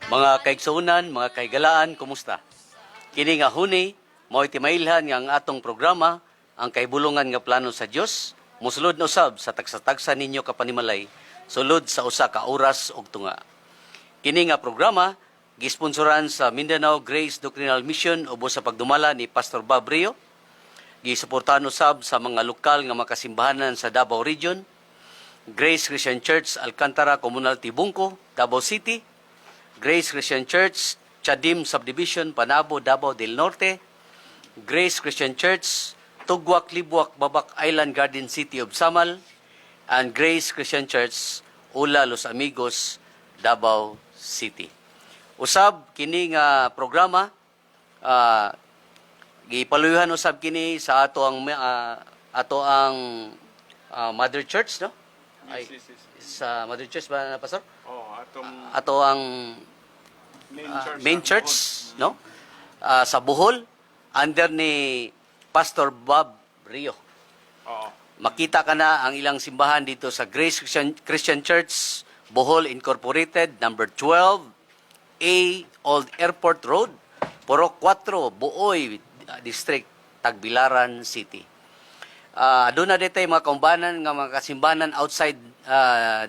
Mga kaigsuunan, mga kaigalaan, kumusta? Kini nga huni, mo'y timailhan nga ang atong programa, ang kaibulungan nga plano sa Dios, musulod na usab sa tagsa-tagsa ninyo kapanimalay, sulod sa usa ka oras og tunga. Kini nga programa, gisponsoran sa Mindanao Grace Doctrinal Mission ubos sa pagdumala ni Pastor Bob Rio, gisuportahan usab sa mga lokal nga makasimbahanan sa Davao Region, Grace Christian Church Alcantara Communal Tibungco, Davao City, Grace Christian Church, Chadim Subdivision, Panabo, Davao del Norte, Grace Christian Church, Tugwak, Libwak, Babak Island Garden City of Samal, and Grace Christian Church, Ula, Los Amigos, Davao City. Usab, kini nga programa, gipaluyuhan usab kini sa ato ang Mother Church, no? Ay, sa Mother Church ba na, Pastor? Ato ang main church, no? Sa Bohol, under ni Pastor Bob Rio. Makita ka na ang ilang simbahan dito sa Grace Christian Church, Bohol Incorporated, number 12A Old Airport Road, Purok 4, Buoy District, Tagbilaran City. Doon na dito mga kaumbanan nga mga kasimbahanan outside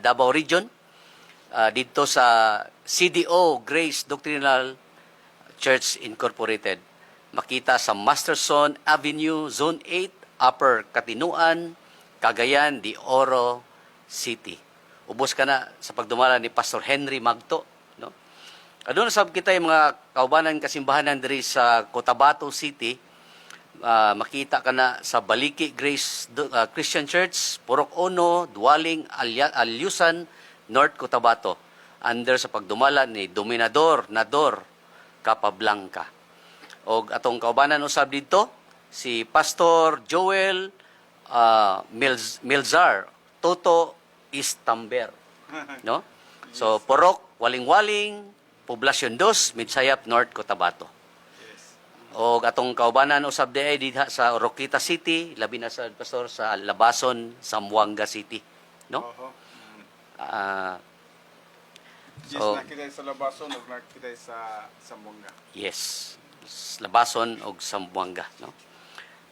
Davao Region, dito sa CDO Grace Doctrinal Church Incorporated. Makita sa Masterson Avenue, Zone 8, Upper Katinuan, Cagayan de Oro City. Ubos ka na sa pagdumala ni Pastor Henry Magto, no? Doon sab kita yung mga kaubanan kasimbahanan diri sa Cotabato City. Makita ka na sa Baliki Grace Christian Church, Purok 1, Dualing, Alyusan, North Cotabato, under sa pagdumala ni Dominador Nador Capablanca. O atong kaubanan usab dito, si Pastor Joel Milzar, Toto Istamber. No? So, Purok, Waling-Waling, Poblasyon 2, Midsayap, North Cotabato. O atong kaubanan usab di ay diha sa Oroquita City, labi na sa Pastor sa Labason, Zamboanga City. No? So, nakita sa Labason o nakita sa Zamboanga. Yes. Labason o Zamboanga, no?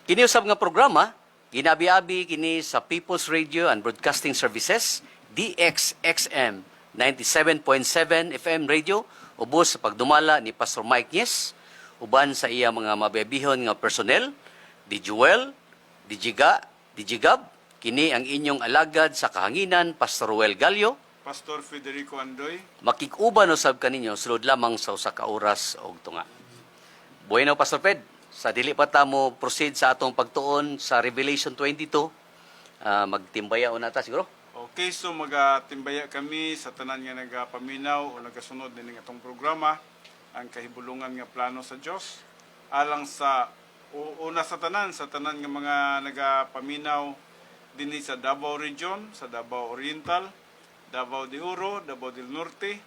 Kini usab nga programa, ginabi-abi kini sa People's Radio and Broadcasting Services, DXXM 97.7 FM radio, ubos sa pagdumala ni Pastor Mike Yes, uban sa iya mga mabebihon nga personnel, di Joel, di Jiga, di Jigab, kini ang inyong alagad sa kahanginan, Pastor Ruel Gallo, Pastor Federico Andoy. Makikuban usab kaninyo sulod lamang sa usa ka oras og tunga. Bueno, Pastor Fed, sa dili pa ta mo proceed sa atong pagtuon sa Revelation 22, magtimbaya una ta siguro. Okay, so magatimbaya kami sa tanan nga nagapaminaw o nagasunod din ng atong programa, ang kahibulungan nga plano sa Dios. Alang sa una sa tanan nga mga nagapaminaw dinhi sa Davao Region, sa Davao Oriental, Davao de Oro, Davao del Norte,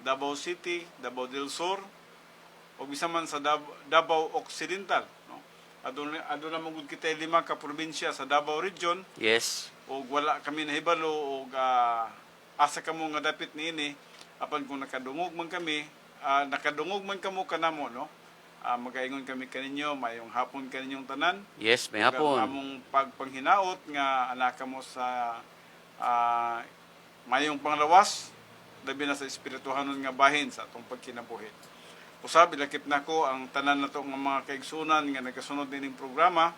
Davao City, Davao del Sur, o bisa man sa Davao Occidental, no? Aduna magud kita 5 ka probinsya sa Davao Region. Yes. O wala kami nahibalo og asa kamo nga dapit niini apan kung nakadungog man kamo kanamo, no? Magaingon kami kaninyo, mayong hapon kaninyong tanan. Yes, may hapon. Among pagpanghinaot nga anak mo sa mayong panglawas, labi na sa espirituhanon nga bahin sa atong pagkinabuhi. Usab, ilakip na ko ang tanan nato nga mga kaigsunan nga nagasunod din ng programa,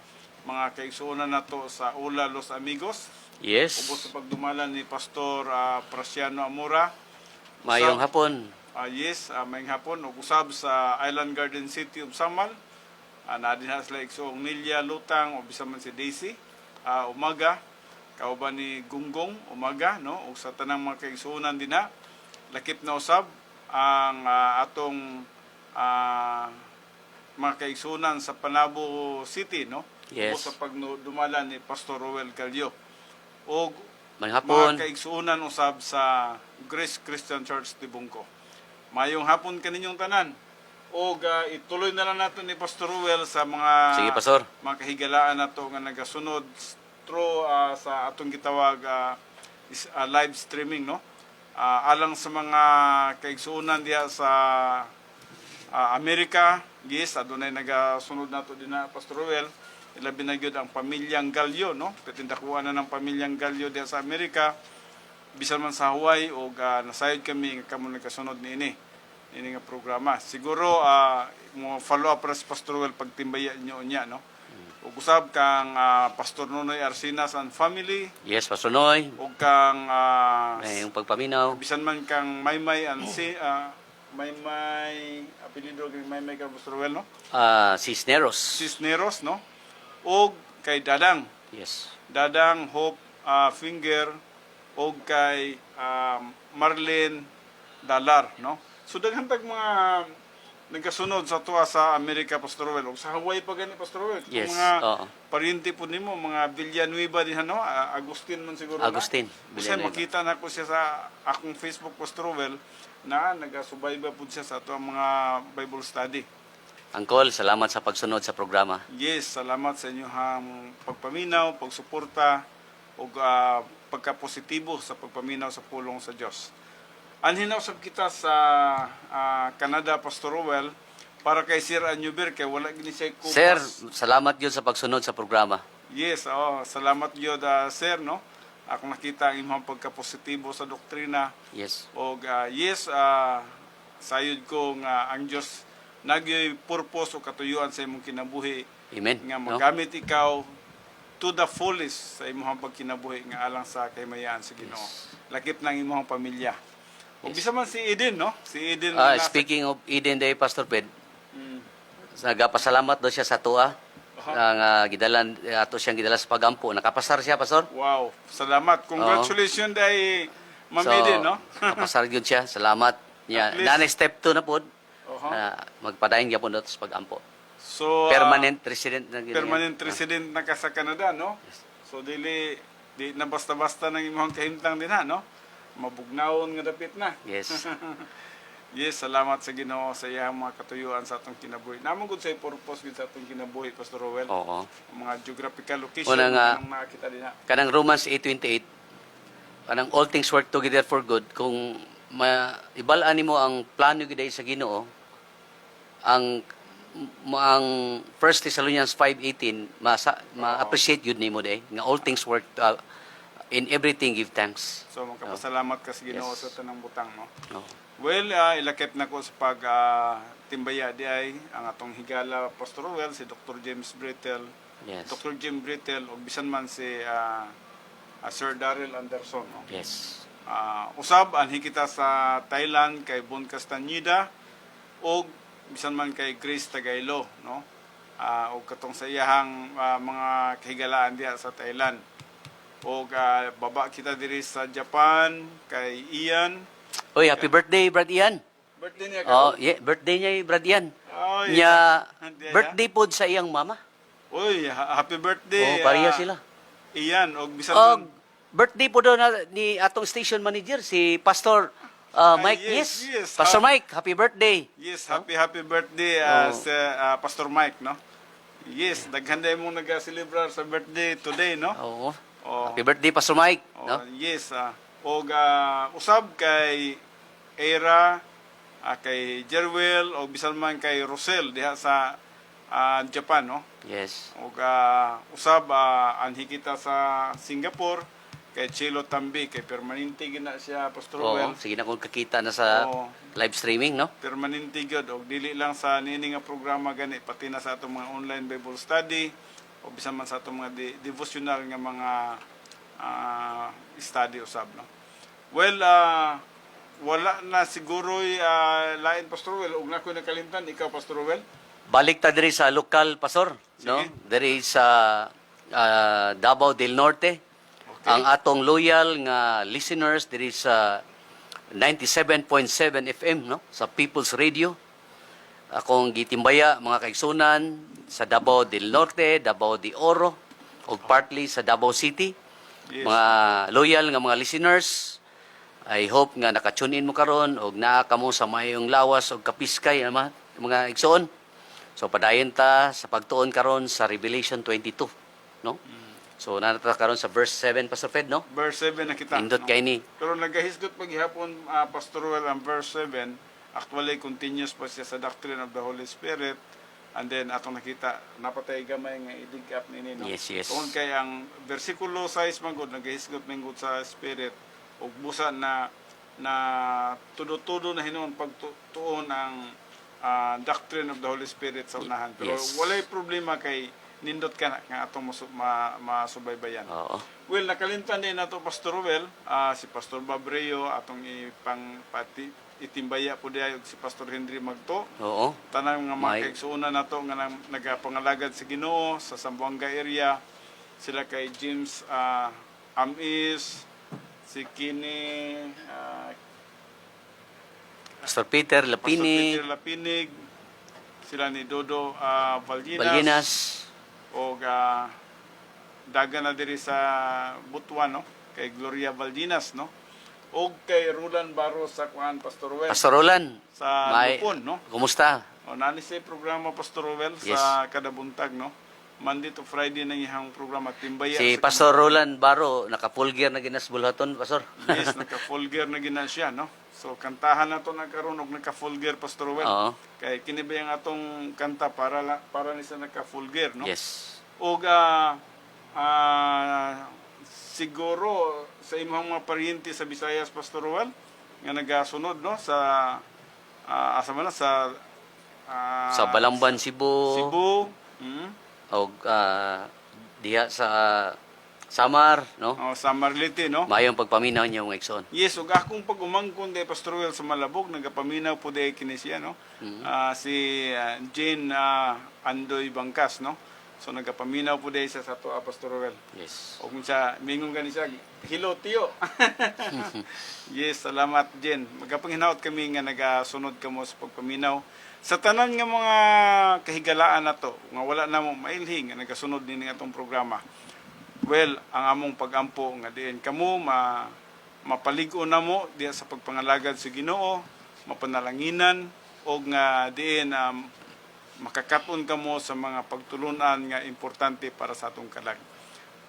mga kaigsunan nato sa Ula, Los Amigos. Yes. Ubos sa pagdumala ni Pastor Prasiano Amora. Mayong hapon. Yes, mayong hapon. Ug usab sa Island Garden City of Samal. Naadin sila igsoong Nilia Lutang o bisa man si Daisy. Umaga. Kauban ni Gunggong, umaga, no? Ug sa tanang mga kaigsunan din na. Lakip na usab ang atong mga kaigsunan sa Panabo City, no? Yes. Sa pagdumala ni Pastor Ruel Gallo. O mga kaigsunan usab sa Grace Christian Church Tibungco. Mayong hapon kaninyong tanan. O ituloy na lang natin ni Pastor Ruel sa mga Sige, Pastor. mga kahigalaan nato nga nagasunod through sa atong gitawag live streaming, no? Alang sa mga kaigsuunan diha sa Amerika, yes, adunay nagasunod nato din na Pastor Ruel. Ilabi na gyud ang pamilyang Galyo, no? Katindakuan na ng pamilyang Galyo diha sa Amerika. Bisan man sa Hawaii o nasayod kami nga kamo nagkasunod niini nga programa. Siguro mo follow up ras Pastor Ruel pagtimbaya nyo niya, no? Ug usab kang Pastor Nonoy Arsinas and family, Yes, Pastor Noy. ug kang Yung pagpaminaw. bisan man kang Maymay and Maymay apelyido kang Maymay kang Pastor Ruel, no? Cisneros. Cisneros, no? Ug kay Dadang Hope Finger, ug kay Marlene Dalar, no? So daghan tag mga nagkasunod sa tuwa sa Amerika, Pastor Ruel, ug sa Hawaii pa gani, Pastor Ruel. Yes, Mga oo. pariente po nimo, mga Villanueva din, no? Agustin man siguro Agustin, na. Kasi Villanueva. makita na ko siya sa akong Facebook, Pastor Ruel, na nagasubayba po siya sa ato mga Bible study. Angkol, salamat sa pagsunod sa programa. Yes, salamat sa inyong pagpaminaw, pagsuporta, o pagkapositibo sa pagpaminaw sa pulong sa Diyos. Anhinaw sab kita sa Canada, Pastor Ruel, para kay Sir Anyuber, kay wala gini siya kupas. Sir, salamat yun sa pagsunod sa programa. Yes, salamat yun, Sir, no? Ako nakita ang imong pagkapositibo sa doktrina. Yes. O yes, sayod ko nga ang Diyos nagyoy purpose o katuyuan sa imong kinabuhi Amen. nga No? magamit ikaw to the fullest sa imong pagkinabuhi nga alang sa kaymayan sa Ginoo. Lakip ng imong pamilya. O bisa man si Eden, no? Si Eden Speaking of Eden Day, Pastor Ped, Mm. nagapasalamat daw siya sa tuwa. Ang gidalan ato siyang gidala sa pagampo. Nakapasar siya, Pastor. Wow, salamat. Congratulations dai Ma'am Eden, no? nakapasar yun siya. Salamat. At least- Nanay step 2 na po. Oho. Magpadayon niya po doon sa pagampo. So Permanent resident na gina- permanent resident na ka sa Canada, no? So di na basta-basta nang imong kahimtang din, ha, no? Mabugnaon nga dapit na. Yes. Yes, salamat sa Ginoo sa iyang mga katuyuan sa atong kinabuhi. Namon gud sa purpose gud sa atong kinabuhi, Pastor Rowell. Oo. Ang mga geographical location Una nga, ang makita din, ha. Kanang Romans 8:28, kanang all things work together for good. Kung ibalaan nimo ang plano gyud sa Ginoo, ang 1 Thessalonians 5:18 ma-appreciate yun nimo day nga all things work in everything give thanks. So magkapasalamat ka sa Ginoo Yes. sa tanang butang, no. No. Well, ilakip na ko sa timbaya di ay ang atong higala Pastor Rowell, si Dr. James Brittle. Yes. Dr. James Brittle o bisan man si Sir Daryl Anderson, no. Yes. Usab anhi kita sa Thailand kay Bon Castañeda o bisan man kay Grace Tagaylo, no. O katong sa iyahang mga kahigalaan diha sa Thailand. O baba kita diri sa Japan kay Ian. Oy, happy birthday, Brad Ian. Birthday niya Oh, yeah, birthday niya, Brad Ian. Oh, Nya yeah. birthday pod sa iyang mama. Uy, happy birthday. Oh, pareha sila. Ian, o bisan Oh, man- birthday po daw ni atong station manager si Pastor Mike. yes, Yes. yes. Pastor Mike, happy birthday. Yes, happy birthday Oh. sa Pastor Mike, no? Yes, daghan day mong nag-celebrar sa birthday today, no? Oo. Oh. Happy birthday Pastor Mike, no? Yes, o usab kay Era, kay Jerwell, o bisan man kay Rosel diha sa Japan, no? Yes. O usab anhi kita sa Singapore kay Chilo Tambi, kay permanente gina siya, Pastor Oo, Rowell. sige na kung kakita na sa Oo. live streaming, no? Permanente gyud, og dili lang sa nini nga programa gani, pati na sa atong mga online Bible study o bisan man sa atong mga devotional nga mga study usab, no. Well, wala na siguro lain, Pastor Rowell, ug na ko nakalimtan ikaw, Pastor Rowell. Balik ta diri sa lokal, Pastor, no? Sige. Diri sa Davao del Norte. Okay. Ang atong loyal nga listeners diri sa 97.7 FM, no? Sa People's Radio. Akong gitimbaya mga kaigsunan sa Davao del Norte, Davao de Oro, o partly sa Davao City. Yes. Mga loyal nga mga listeners. I hope nga naka-tune in mo karon og naa ka mo sa mayong lawas og kapiskay mga igsoon. So padayon ta sa pagtuon karon sa Revelation 22, no? So nanata karon sa verse 7 Pastor Fred, no? Verse 7 na kita. Nindot no? kay ni. Pero nagahisgot paghihapon, Pastor Well, ang verse 7, actually continuous pa siya sa doctrine of the Holy Spirit. And then atong nakita, napatay gamay nga i-dig up nini, no? Yes, yes. Tungod kay ang versikulo 6 magod nagahisgot mangod sa Spirit ug busa na tudo-tudo na hinon pagtuon ang doctrine of the Holy Spirit sa unahan. Pero Yes. walay problema kay nindot ka na nga atong masubaybayan. Oo. Well, nakalimtan din nato Pastor Well, si Pastor Babreo atong itimbaya po diay si Pastor Henry Magto. Oo. Tanang nga May- mga kaigsuuna nato nga nagapangalagad sa Ginoo sa Zamboanga area. Sila kay James Amis, si Kini Pastor Peter Pastor Lapini, Peter Lapinig, sila ni Dodo Valdinas, Balginas. o daga na diri sa Butuan, no? Kay Gloria Valdinas, no? O kay Roland Barros sa kuan Pastor Well Pastor Roland, sa may- Lupon, no? kumusta? O nani sa programa Pastor Well Yes. sa kada buntag, no? Monday to Friday na iyang programa Timbaya. Si sa Pastor Roland Baro, naka-full gear na ginas bulhaton, Pastor. Yes, naka-full gear na gina siya, no? So kantahan na to nagkaroon og naka-full gear Pastor Well. Oo. Kay kini ba yung atong kanta para ni sa naka-full gear, no? Yes. Og siguro sa imong mga paryente sa Visayas Pastor Well nga nagasunod, no, sa asa man na, sa Sa Balamban, Cebu. Cebu, O diha sa Samar, no? sa Marlite, no? Mayong pagpaminaw niyo mga igsoon. Yes, ug akong pag-umangkon day Pastor Well sa Malabog nagapaminaw po day kini siya, no? Si Jane Andoy Bangkas, no? So nagapaminaw po day sa to Pastor Well. Yes. O kung siya mingon gani siya, hello tiyo. Yes, salamat Jen. Magapanghinawat kami nga nagasunod kamo sa pagpaminaw. Sa tanan nga mga kahigalaan na to, nga wala na mo mailhing nga nagasunod din nga atong programa. Well, ang among pagampo nga diin kamo mapaligo na mo diya sa pagpangalagad sa Ginoo, mapanalanginan o nga diin makakaton kamo sa mga pagtulunan nga importante para sa atong kalag.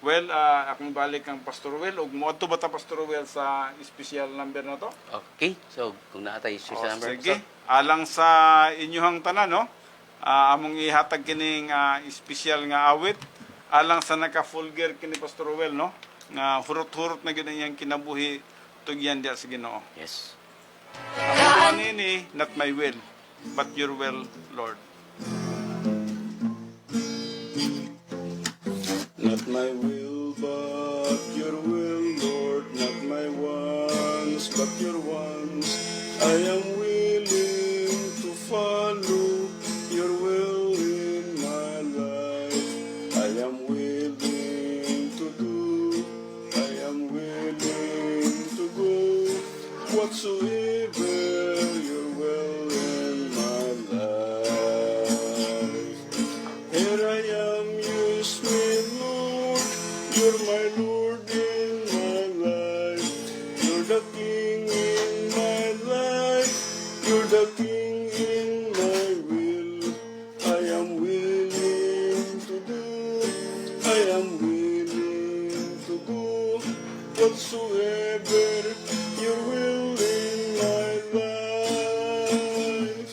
Well, akong balik ang Pastor Well ug moadto ba ta Pastor Well sa special number na to? Okay. So, kung naatay O, special number, sige. Pastor. Alang sa inyuhang tanan, no? Among ihatag kining special nga awit alang sa naka-full gear kini Pastor Well, no? Nga hurot-hurot na gyud iyang kinabuhi tugyan diya sa Ginoo. Yes. Ang nini, not my will, but your will, Lord. Not my will, but your will, Lord. Not my wants, but your wants. I am willing to follow your will in my life. I am willing to do. I am willing to go. Whatsoever your will in my life. Here I am, use me, Lord. You're my Lord in my life. You're the King in my life. You're the King in my will. I am willing to do. I am willing to go. Whatsoever your will in my life.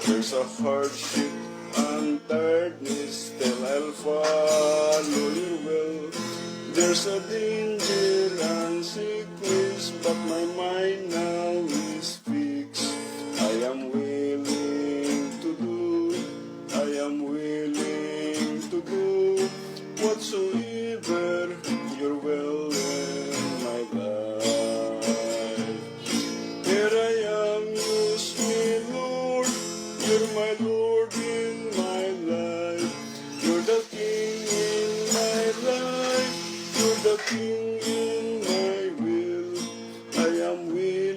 There's a hardship and tiredness, still I'll follow your will. There's a danger and sickness, but my mind now is fixed. I am willing to do. I am willing to do whatsoever your will in my life. Here I am, use me, Lord. You're my Lord in my life. You're the King in my life. You're the King in my will. I am willing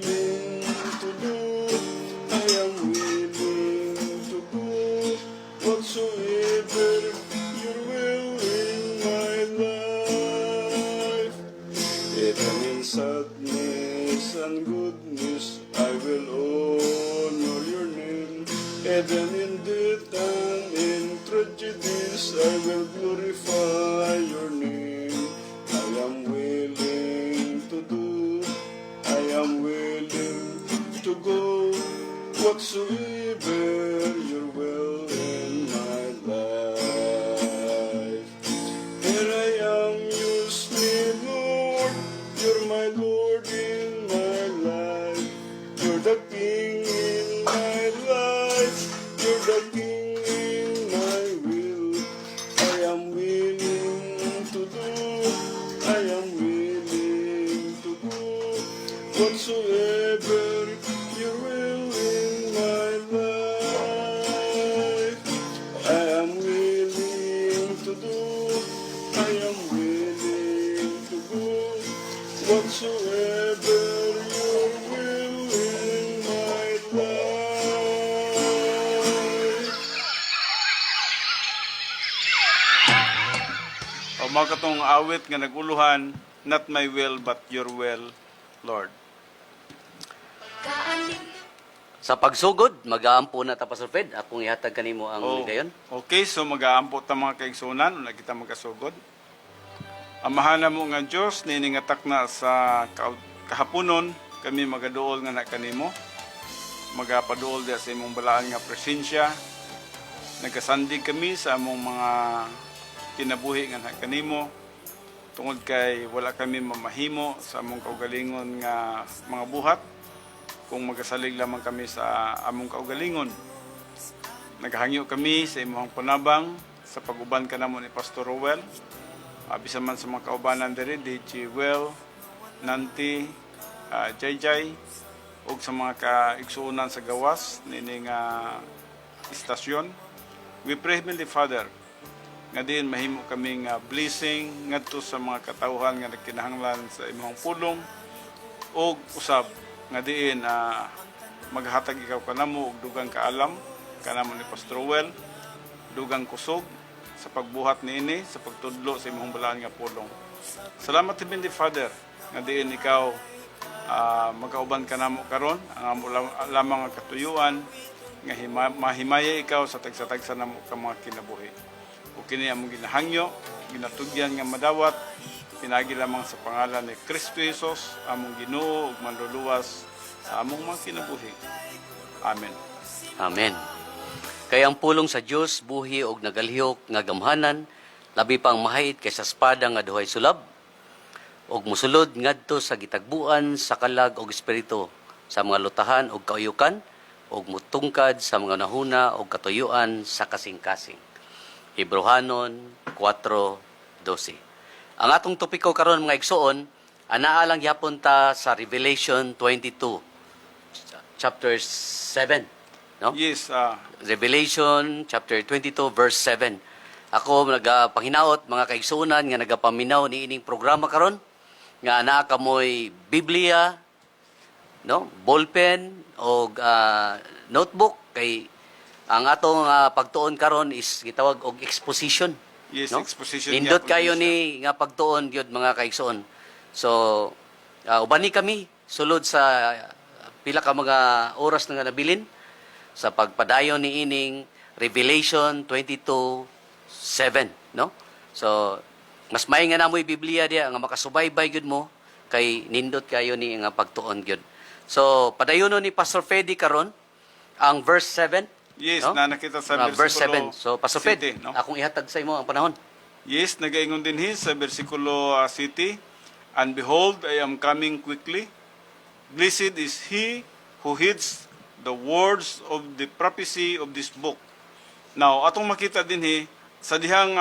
And then in death and in tragedies, I will glorify your name. I am willing to do, I am willing to go, whatsoever your will in my life. Here I am, use me, Lord, you're my Lord in my life. You're the King in my life, you're the King in my will. I am willing to do, I am willing to do, whatsoever your will in my life. I am willing to do, I am willing to do, whatsoever your will in my life. O mga katong awit nga naguluhan, not my will but your will, Lord. Sa pagsugod, mag-aampo na ta, Pastor Fred. Akong ihatag kanimo ang ligayon. Okay, so mag-aampo ta mga kaigsunan, na kita magkasugod. Amahan mo nga Diyos, niningatak na sa kahaponon, kami magaduol nga na kanimo. Magapaduol dia sa imong balaan nga presensya. Nagkasandig kami sa among mga kinabuhi nga na kanimo. Tungod kay wala kami mamahimo sa among kaugalingon nga mga buhat. Kung magasalig lamang kami sa among kaugalingon. Naghangyo kami sa imong panabang sa pag-uban ka namo ni Pastor Rowell. Bisan man sa mga kaubanan diri, DJ Well, Nanti, Jayjay, ug sa mga kaigsuonan sa gawas nining istasyon. We pray, Heavenly Father, nga din mahimo kaming blessing ngadto sa mga katawhan nga nagkinahanglan sa imong pulong ug usab nga diin maghatag ikaw kanamo og dugang kaalam kanamo ni Pastor Well, dugang kusog sa pagbuhat niini sa pagtudlo sa imong balaan nga pulong. Salamat Heavenly Father nga diin ikaw magkauban kanamo karon ang amo lamang nga katuyuan nga mahimaya ikaw sa tagsa-tagsa namo ka mga kinabuhi. O kini among ginahangyo, ginatugyan nga madawat pinagi lamang sa pangalan ni Kristo Jesus, among Ginoo ug manluluwas sa among mga kinabuhi. Amen. Amen. Kaya ang pulong sa Dios buhi og nagalihok nga gamhanan, labi pang mahait kaysa espada nga duhay sulab, og musulod ngadto sa gitagbuan sa kalag og espiritu sa mga lutahan og kauyukan, og mutungkad sa mga nahuna og katuyuan sa kasing-kasing. Hebrehanon 4:12. Ang atong topiko karon mga igsoon, anaa lang yapon ta sa Revelation 22, chapter 7. No? Yes, Revelation chapter 22 verse 7. Ako nagapanginaot mga kaigsuonan nga nagapaminaw ni ining programa karon nga anaa kamoy Biblia, no? Ballpen o notebook kay ang atong pagtuon karon is gitawag og exposition. yes, No? exposition. Nindot gyapon kayo siya. ni nga pagtuon gyud mga kaigsoon. So ubani kami sulod sa pila ka mga oras na nga nabilin sa pagpadayon ni ining Revelation 22:7, no? So mas may nga namoy Biblia diya nga makasubaybay gyud mo kay nindot kayo ni nga pagtuon gyud. So padayonon ni Pastor Fedi karon ang verse 7. Yes, no? na nakita sa Verse versikulo 7. So Pastor Fed, 7, no? akong ihatag sa imo ang panahon. Yes, nagaingon din sa versikulo 7, and behold, I am coming quickly. Blessed is he who heeds the words of the prophecy of this book. Now, atong makita din sa dihang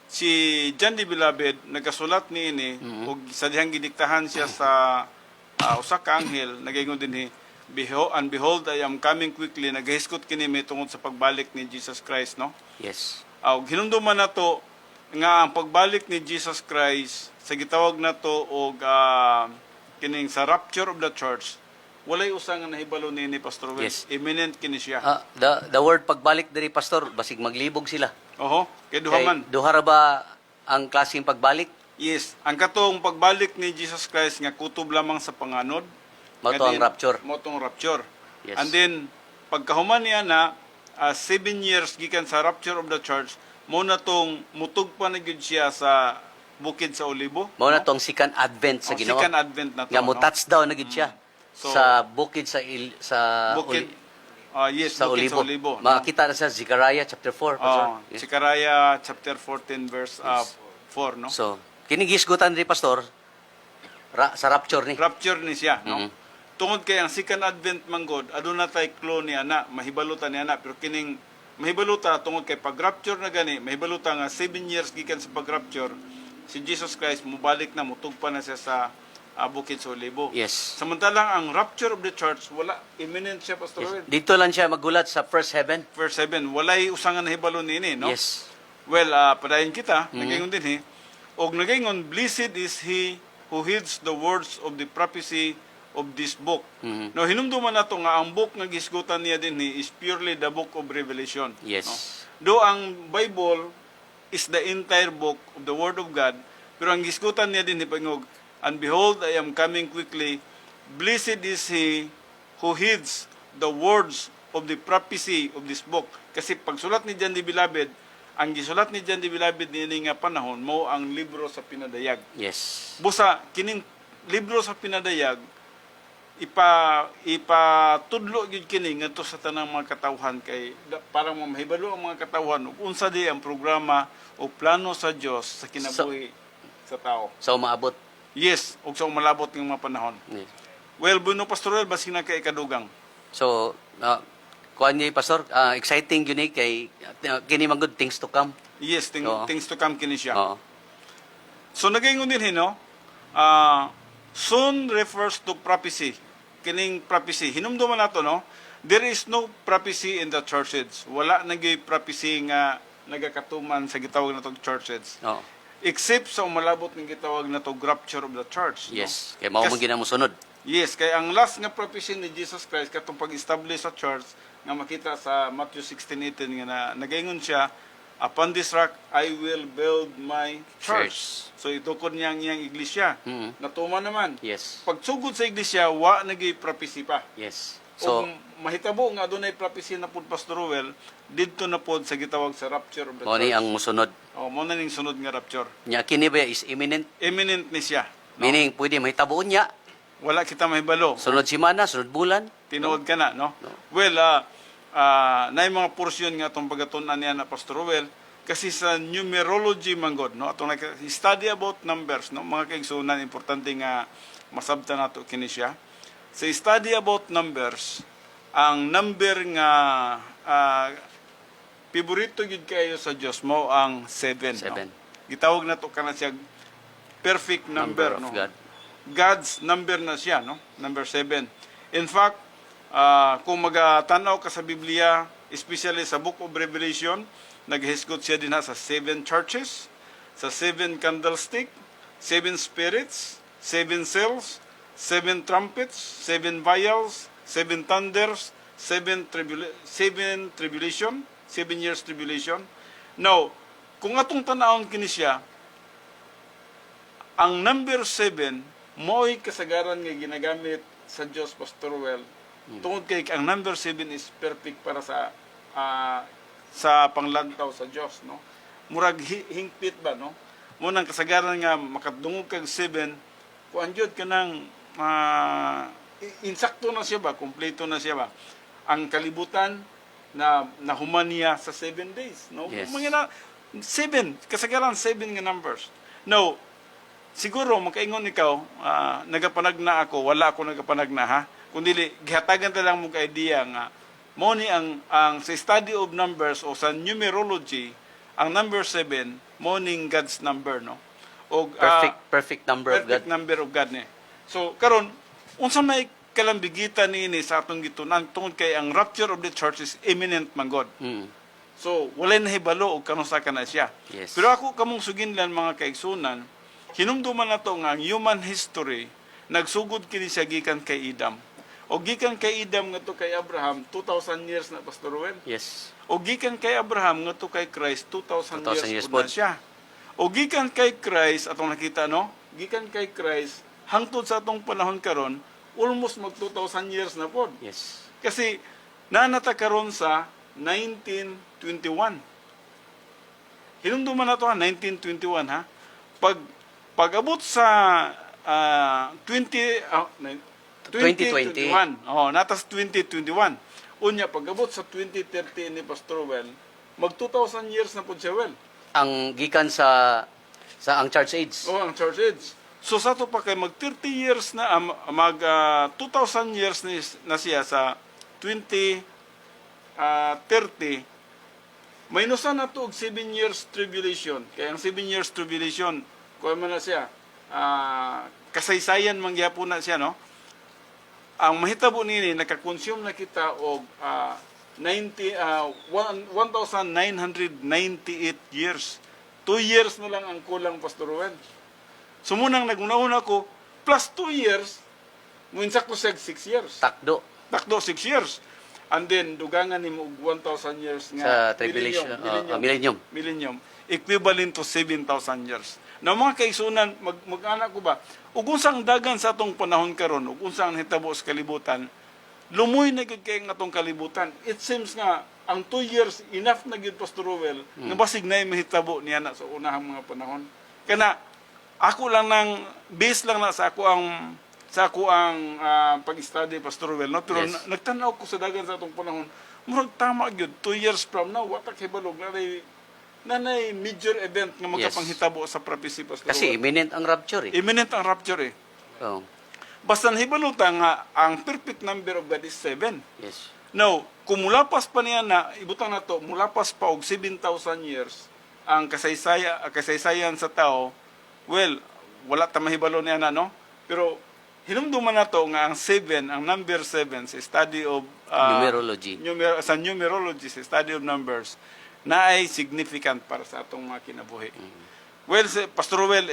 si John the Beloved nagasulat niini ug sa dihang gidiktahan siya sa usa ka anghel, nagaingon din and behold, I am coming quickly. Nagahiskot kini may tungod sa pagbalik ni Jesus Christ, no? Yes. Hinumduman na to nga ang pagbalik ni Jesus Christ sa gitawag na to og kining sa rapture of the church, walay usa nga nahibalo ni Pastor Will. Yes. Imminent kini siya. The word pagbalik diri pastor basig maglibog sila. Oho, kay duha man. Kay duha ra ba ang klaseng pagbalik? Yes, ang katong pagbalik ni Jesus Christ nga kutob lamang sa panganod. Mao to ang rapture. Mao tong rapture. Yes. And then pagkahuman niya na 7 years gikan sa rapture of the church, mo na tong mutug pa na gyud siya sa bukid sa Olibo. Mao na to ang second advent sa Ginoo. Second advent na to. Nga mo touchdown na gid siya So, sa bukid sa bukid, yes, sa bukid Olibo. sa Olibo. Makakita na sa Zechariah chapter 4, Pastor. Yes. Zechariah chapter 14 verse 4, no? So, kining gisgutan ni Pastor sa rapture ni. Rapture ni siya, no? Mhm. Tungod kay ang second advent manggod, aduna tay clue ni ana, mahibalutan ni ana, pero kining mahibaluta tungod kay pag rapture na gani, mahibaluta nga 7 years gikan sa pag rapture, si Jesus Christ mubalik na, mutugpa na siya sa bukid sa Olibo. Yes. Samantalang ang rapture of the church, wala, imminent siya, Pastor Will. Dito lang siya magulat sa first heaven. Verse 7, walay usangan na hibalo nini, no? Yes. Well, padayon kita, nagayon din og nagayon, blessed is he who heeds the words of the prophecy of this book. Mhm. No, hinumduman nato nga ang book nga gisgutan niya din is purely the book of Revelation. Yes. No? Do ang Bible is the entire book of the Word of God, pero ang gisgutan niya din pangog, and behold, I am coming quickly. Blessed is he who heeds the words of the prophecy of this book. Kasi pagsulat ni John the Beloved, ang gisulat ni John the Beloved niini nga panahon mo ang libro sa pinadayag. Yes. Busa kining libro sa pinadayag ipatudlo gyud kini ngadto sa tanang mga katawhan kay parang mamahibalo ang mga katawhan ug unsa di ang programa o plano sa Dios sa kinabuhi sa tao. So, maabot. Yes, ug sa umalabot ng mga panahon. Yes. Well, Buno Pastoral, basin na kay ikadugang. So, kuan ni Pastor, exciting yun kay kini man good things to come. Yes, Oo. things to come kini siya. Oo. So nagaingon din no, soon refers to prophecy. Kining prophecy, hinumduman nato no, there is no prophecy in the churches. Wala nagay prophecy nga nagakatuman sa gitawag natong churches. Oo. Except sa umalabot ng gitawag natong rapture of the church. Yes. Kay mao man Kasi- ginamusunod. Yes, kay ang last nga prophecy ni Jesus Christ katong pag-establish sa church nga makita sa Matthew 16:18 nga nagaingon siya, upon this rock I will build my church. So itukod niya ang iyang iglesia. Mhm. Natuma naman. Yes. Pagsugod sa iglesia, wa nagay prophecy pa. Yes. So, So, mahitabo nga adunay prophecy na pud Pastor Ruel, didto na pod sa gitawag sa rapture of the mao ni church. ang musunod. Mo na ning sunod nga rapture. Nya kini ba is imminent, Imminent ni siya. meaning pwede mahitabuon niya. Wala kita mahibalo. Sunod semana, sunod bulan. Tinuod ka na, no? No. Well, na mga porsyon nga itong pagatunan niya na Pastor Ruel, kasi sa numerology manggod, no? Atong study about numbers, no? Mga kaigsunan, importante nga masabta nato kini siya. Sa study about numbers, ang number nga piborito gid kayo sa Dios mo ang 7. Seven. No? Gitawag na to kana siya perfect number, of no? God. God's number na siya, no? Number 7. In fact, kung magatanaw ka sa Biblia, especially sa Book of Revelation, naghisgot siya din sa 7 churches, sa 7 candlestick, 7 spirits, 7 seals, 7 trumpets, 7 vials, 7 thunders, 7 tribulation, 7 years tribulation. Now, kung atong tanawon kini siya, ang number 7 mo'y kasagaran nga ginagamit sa Diyos, Pastor Well. Tungod kay ang number 7 is perfect para sa panglantaw sa Diyos, no? Murag hingpit ba, no? Munang kasagaran nga makadungog kag 7, kuan jud kanang insakto na siya ba, kumpleto na siya ba. Ang kalibutan na nahuman niya sa 7 days, no? Yes. Mga na 7, kasagaran 7 nga numbers. Now, siguro makaingon ikaw, nagapanagna ako, wala ako nagapanagna ha. Kundi gihatagan ta lang mo ka idea nga mo ni ang sa study of numbers o sa numerology, ang number 7 mo ning God's number, no. O Perfect number of God. perfect number of God ni. So karon unsa may kalambigitan niini sa atong gitunan tungod kay ang rapture of the church is imminent man God. Mm. So walay nahibalo og kanusa ka na siya. Yes. Pero ako kamong suginlan mga kaigsunan, hinumduman na to nga ang human history nagsugod kini siya gikan kay Adam. O gikan kay Adam ngadto kay Abraham 2,000 years na Pastor Ruel. Yes. O gikan kay Abraham ngadto kay Christ 2,000 years years po na po. siya. O gikan kay Christ atong nakita no, gikan kay Christ hangtod sa atong panahon karon almost mag 2,000 years na pod. Yes. Kasi nanata karon sa 1921. Hinumduman na to ha, 1921 ha. Pag-abot sa 2021. Oh, natas 2021. Unya pag-abot sa 2030 ni Pastor Well, mag 2,000 years na po siya Well. Ang gikan sa ang church age. Oh, ang church age. So sa to pa kay mag 30 years na 2,000 years na siya sa 2030. Minusan na to og 7 years tribulation. Kaya ang 7 years tribulation, kuha man na siya, kasaysayan mangyapon na siya, no? Ang mahitabo nini, nakakonsume na kita og 1,998 years. 2 years na lang ang kulang, Pastor Ruben. So munang naguna-una ko, plus 2 years, muinsak ko siya 6 years. Takdo. Takdo 6 years. And then, dugangan ni mo 1,000 years nga. Sa tribulation, millennium. Equivalent to 7,000 years. Na mga kaisunan, mag-anak ko ba, ug unsang dagan sa atong panahon karon, ug unsang hitabo sa kalibutan, lumoy na gid kay nga atong kalibutan. It seems nga, ang 2 years, enough na gid, Pastor Rowell, nga basig na mahitabo niya na sa unahang mga panahon. Kana, ako lang nang, base lang na sa ako ang pag-study, Pastor Rowell, no? Pero Yes. nagtanaw ko sa dagan sa atong panahon, murag tama gyud 2 years from now, watak hibalog nanay major event nga magkapanghitabo sa prophecy, Pastor Kasi Rowell. imminent ang rapture eh. Imminent ang rapture eh. Oh, Basta nahibaluta nga ang perfect number of God is 7. yes. Now, kung mulapas pa niya na, ibutang na to, mulapas pa og 7,000 years ang kasaysayan sa tao, well, wala ta mahibalo niya na, no? Pero hinumduman na to nga ang 7, ang number 7 sa study of Numerology. sa numerology, sa study of numbers, na ay significant para sa atong mga kinabuhi. Well, Pastor Rowell,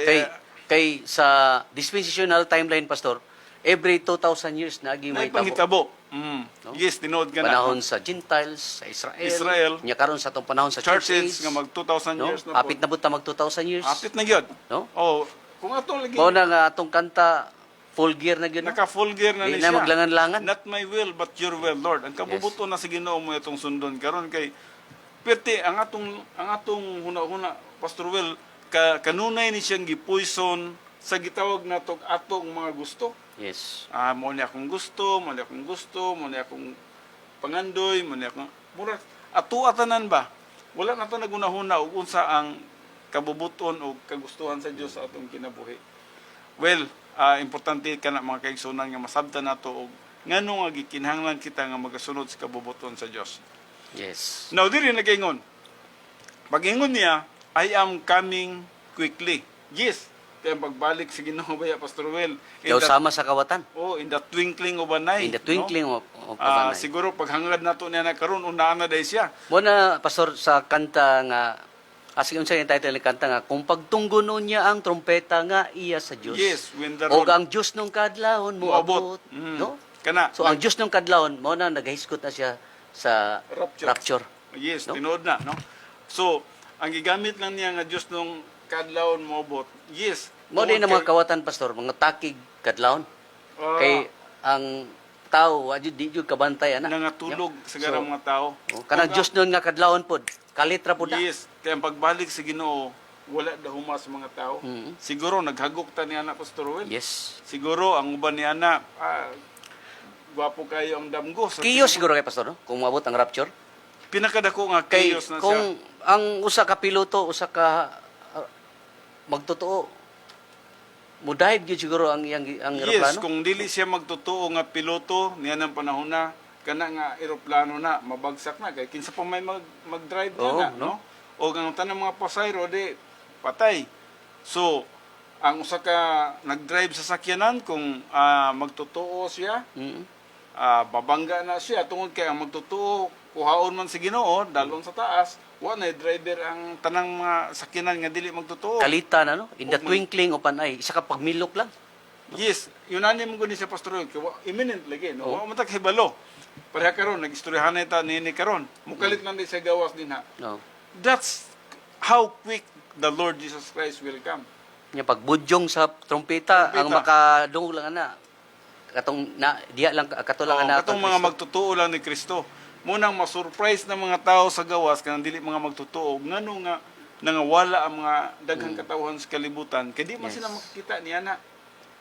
Kay sa dispensational timeline, Pastor, every 2,000 years na agi may tabo. panghitabo. No? Yes, tinood ka na. Panahon sa Gentiles, sa Israel. Israel. Nya karon sa atong panahon sa Churches churches. nga mag 2,000 No? years na po. Apit na buta mag 2,000 years. Apit na gyud. No? Oh, kung ato lagi Mao na nga atong kanta full gear na gyud. No? naka full gear na Di ni na siya. maglangan-langan. Not my will but your will, Lord. Ang kabubuto na sa Ginoo mo itong sundon karon kay perti ang atong huna-huna, Pastor Will, kanunay ni siyang gipoison sa gitawag nato atong mga gusto. Yes. Mo ni akong gusto, mo ni akong pangandoy, mo ni akong mura ato atanan ba? Wala na to nagunahuna og unsa ang kabubuton o kagustuhan sa Dios sa atong kinabuhi. Well, importante ka na mga kaigsunan nga masabtan nato og ngano nga gikinahanglan kita nga magasunod sa kabubuton sa Dios. Yes. Now, diri nag-ingon. Pag-ingon niya, I am coming quickly. Yes, kaya pagbalik sa Ginoo baya, Pastor Will. Daw sama sa kawatan. In the twinkling of an eye. In the twinkling no? of an eye. Siguro, paghangad na to niya na karon unaan na dahil siya. Muna, Pastor, sa kanta nga, kasi yung title ng kanta nga, kung pagtungguno niya ang trompeta nga iya sa Diyos. Yes, when the O road ang Diyos nung kadlawon mo abot. No? Kana, So, ang Diyos nung kadlawon, mo na naghiskot na siya sa rapture. Yes, No? tinood na, no? So, ang gigamit lang niya nga Diyos nung kadlawon mo abot. Yes. Mo din ang mga kawatan, Pastor, mga takig kadlawon. Kay ang tao, di jud kabantay ana. nangatulog sa garang mga tao. Kanang Diyos nun nga kadlawon pod, kalitra pod na. Yes, kaya ang pagbalik sa Ginoo, wala na humas mga tao. Siguro naghagok ta ni anak Pastor Will. Yes. Siguro ang uban ni anak, gwapo kayo ang damgo. Kiyo siguro kay Pastor, no? Kung maabot ang rapture. Pinakadako nga Kay chaos na siya. kung ang usa ka piloto, usa ka magtotoo, mudahib gyud siguro ang Yes, eroplano. kung dili siya magtotoo nga piloto niya ng panahon na kana nga eroplano na mabagsak na kay kinsa pa may mag-drive Oo, na, no? O ang tanang mga pasayro di patay. So, ang usa ka nag-drive sa sakyanan kung magtotoo siya, babangga na siya tungod kay ang magtotoo kuhaon man si Ginoo dalon sa taas, wa na driver ang tanang mga sakyanan nga dili magtotoo. Kalita na no, in the twinkling of an eye, isa ka pagmilok lang. Yes, yun ani mo guni sa pastor kay imminent lagi no. Wa man ta hibalo. Pareha karon nagistoryahan na ta nini karon. Mukalit lang di sa gawas din ha. No. That's how quick the Lord Jesus Christ will come. Nya pagbudyong sa trompeta, ang makadungog lang ana. Katong na diya lang katulang ana Katong mga magtotoo lang ni Kristo. Munang masurprise na mga tao sa gawas kanang dili mga magtutuo ngano nga nangawala ang mga daghang katawhan sa kalibutan kay di man Yes. sila makita niya na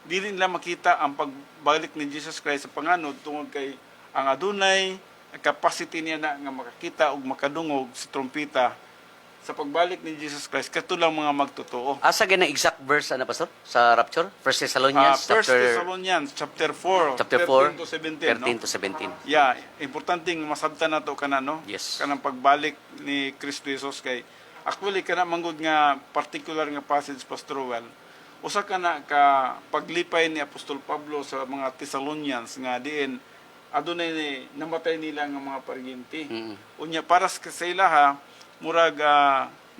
dili nila makita ang pagbalik ni Jesus Christ sa panganod tungod kay ang adunay capacity niya na nga makakita ug makadungog sa trompeta sa pagbalik ni Jesus Christ katulang mga magtutuo. Asa gina exact verse ana pastor sa rapture? 1 Thessalonians 1 Thessalonians chapter 4 chapter 13 4 to 17 no? 13 to 17. Yeah, importanteng masabtan nato kana no. Yes. Kanang pagbalik ni Kristo Jesus kay actually kana manggod nga particular nga passage Pastor Well. Usa kana ka paglipay ni Apostol Pablo sa mga Thessalonians nga diin adunay ni namatay nila nga mga paryente. Unya para sa ila ha murag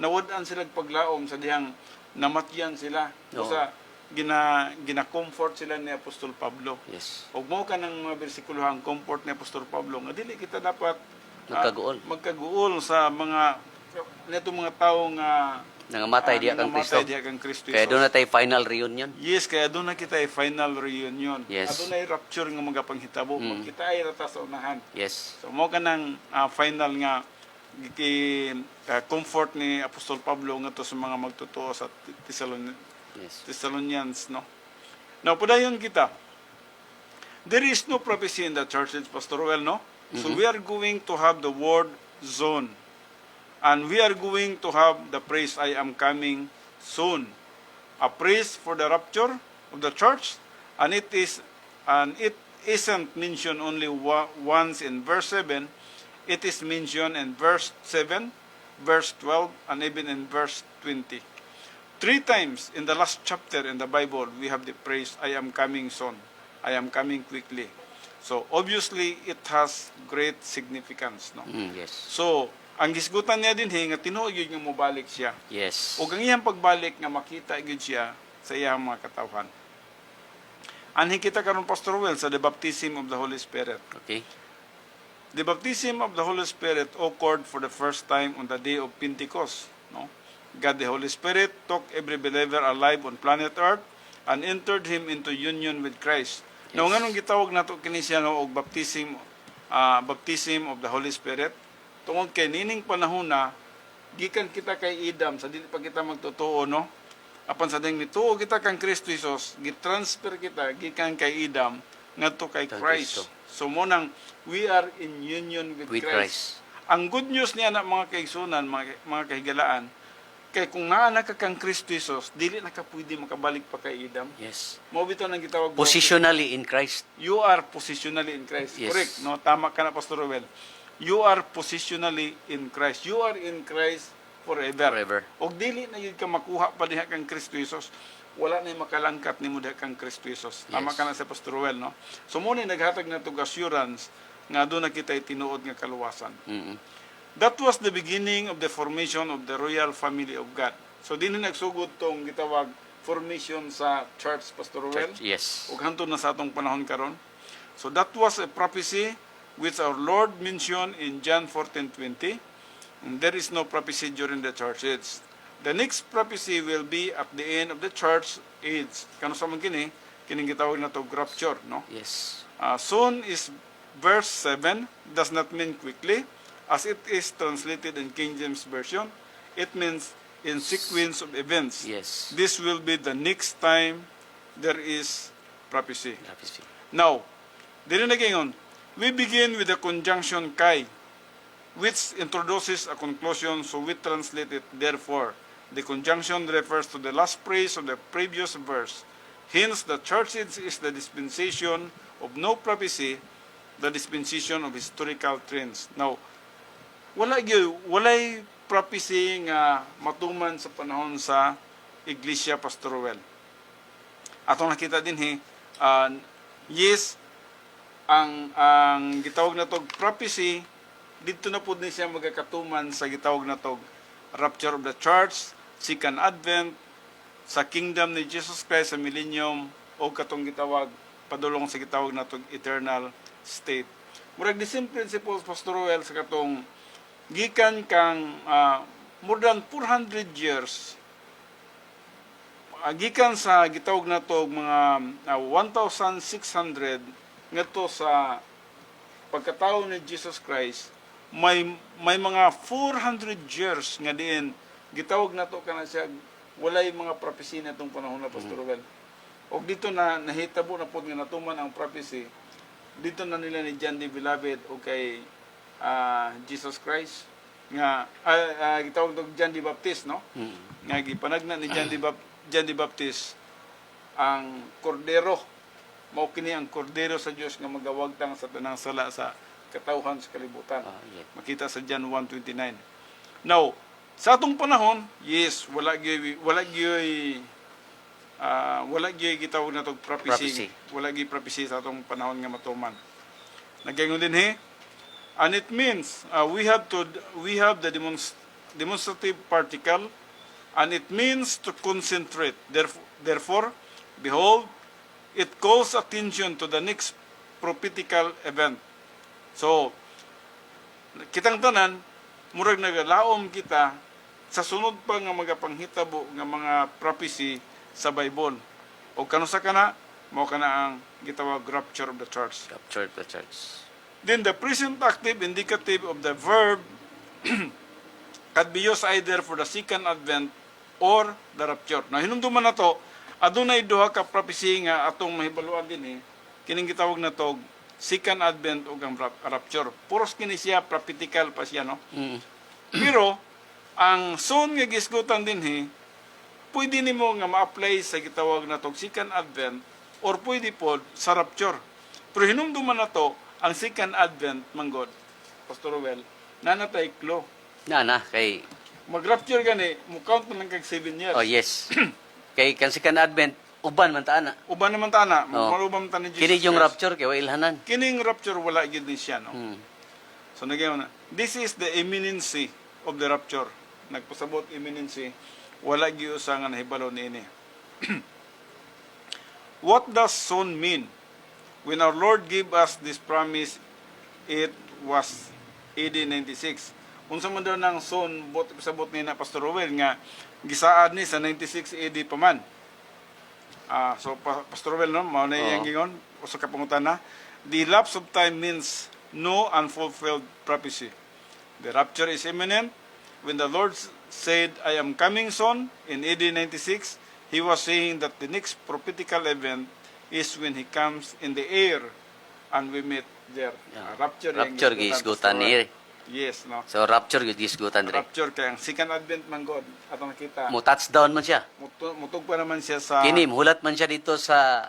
nawad-an sila paglaom sa dihang namatyan sila. Oo. Usa gina-comfort sila ni Apostol Pablo. Yes. Og mao kanang mga bersikulo ang comfort ni Apostol Pablo nga dili kita dapat magkaguol sa mga neto mga tawo nga Nangamatay diya kang Kristo. nangamatay diha kang Kristo Kaya Jesus. doon na tayo final reunion. Yes, kaya doon na kita ay final reunion. Yes. Adunay rapture nga mga panghitabo. Kita ay rata sa unahan. Yes. So mo kanang final nga comfort ni Apostol Pablo nga to sa mga magtotoo sa Yes. Thessalonians, no? Now, padayon kita. There is no prophecy in the churches, Pastor Well, no? So we are going to have the word zone. And we are going to have the praise, I am coming soon. A praise for the rapture of the church. And it isn't mentioned only once in verse 7. It is mentioned in verse 7, verse 12, and even in verse 20. 3 times in the last chapter in the Bible, we have the praise, I am coming soon. I am coming quickly. So, obviously, it has great significance. No? Yes. So, ang gisgutan niya din nga tinuod yun nga mobalik siya. Yes. O ang iyang pagbalik nga makita yun siya sa iyang mga katawhan. Anhin kita karon Pastor Well sa the baptism of the Holy Spirit. Okay. The baptism of the Holy Spirit occurred for the first time on the day of Pentecost. No? God the Holy Spirit took every believer alive on planet Earth and entered him into union with Christ. Yes. Now, nganong gitawag nato kini siya no, og baptism of the Holy Spirit? Tungod kay nining panahon na gikan kita kay Idam sa dili pa kita magtotoo no. Apan sa ding nituo kita kang Kristo Jesus, gitransfer kita gikan kay Idam ngadto kay Kang Christ. Kristo. So mo nang we are in union with Christ. Ang good news niya na mga kaigsunan, mga kahigalaan, kay kung naa ka kang Kristo Jesus, dili na ka pwede makabalik pa kay Idam. Yes. Mo bitaw nang gitawag Positionally in Christ. you are positionally in Christ. Yes. Correct, no? Tama ka na, Pastor Roel. You are positionally in Christ. You are in Christ forever. Forever. Og dili na yun ka makuha pa diha kang Kristo Jesus, wala na yung makalangkat ni mo diha kang Kristo Jesus. Tama Yes. ka na sa Pastor Roel, no? So muna naghatag na tog assurance nga doon na kita tinuod nga kaluwasan. That was the beginning of the formation of the royal family of God. So din nagsugod tong gitawag formation sa church, Pastor Roel. Church, yes. Ug hantod na sa atong panahon karon. So that was a prophecy which our Lord mentioned in John 14:20. And there is no prophecy during the church age. The next prophecy will be at the end of the church age. Kano sa man kini? Kining gitawag na to rapture, no? Yes. Soon is verse 7 does not mean quickly as it is translated in King James Version. It means in sequence of events. Yes. This will be the next time there is prophecy. Prophecy. Now, dili na gayon, we begin with the conjunction kai, which introduces a conclusion, so we translate it therefore. The conjunction refers to the last phrase of the previous verse. Hence, the church age is the dispensation of no prophecy, the dispensation of historical trends. Now, walay prophecy nga matuman sa panahon sa Iglesia Pastor Roel. Atong nakita din yes, ang gitawag na tog prophecy dito na pud ni siya magakatuman sa gitawag na tog rapture of the church, second advent, sa kingdom ni Jesus Christ sa millennium o katong gitawag padulong sa gitawag na tog eternal state. Murag the same principles Pastor Roel sa katong gikan kang more than 400 years gikan sa gitawag na to mga 1,600 ngadto sa pagkatao ni Jesus Christ, may mga 400 years nga diin gitawag nato kana siya walay mga prophecy na itong panahon na Pastor Ruel. O dito na nahitabo na po nga natuman ang prophecy, dito na nila ni John the Beloved o kay Jesus Christ nga gitawag og John the Baptist, no? Nga gipanagna ni John the Baptist ang kordero, mao kini ang kordero sa Dios nga magawagtang sa tanang sala sa katawhan sa kalibutan. Makita sa John 1:29. Now, sa atong panahon, yes, wala gyoy gitawag na tog prophecy. Wala gyoy prophecy sa atong panahon nga matuman. Nagaingon din and it means we have the demonstrative particle, and it means to concentrate. Therefore, behold, it calls attention to the next prophetical event. So, kitang tanan, murag nagalaom kita sa sunod pa nga mga panghitabo nga mga prophecy sa Bible. O kanusa kana, mao kana ang gitawag rapture of the church. Rapture of the church. Then the present active indicative of the verb can be used either for the second advent or the rapture. Now, hinumduman na to, adunay duha ka prophecy nga atong mahibaluan din kining gitawag na to second advent o ang rapture. Puros kini siya prophetical pa siya, no? Pero ang soon nga gisgutan din pwede nimo nga ma-apply sa gitawag na to second advent or pwede pod sa rapture. Pero hinumduman na to ang second advent manggod, Pastor Ruel, nanatay klo. Kay Mag-rapture gani, mo count na lang kag 7 years. oh yes. Kay kan second advent uban man ta ana. Uban naman ta na, Oh. maruban ta ni Jesus. Kini yung Christ. rapture kay wa ilhanan. Kining rapture wala gyud ni siya, no? Mm. So nagyan na. This is the imminency of the rapture. Nagpasabot imminency, wala gyud usa nga nahibalo niini. What does soon mean? When our Lord gave us this promise, it was AD 96. Unsa man daw nang soon pasabot ni na Pastor Ruel nga gisaad ni sa 96 AD pa man. So Pastor Ruel, no, mao na iyang gingon usa ka pangutana. The lapse of time means no unfulfilled prophecy. The rapture is imminent. When the Lord said, I am coming soon in AD 96, He was saying that the next prophetical event is when He comes in the air and we meet there. Rapture gisgutan ni. Yes, no. So rapture gisgutan dire. Rapture kaya ang second advent man God atong nakita. Mo touchdown man siya. Mutug pa naman siya sa Kini muhulat man siya dito sa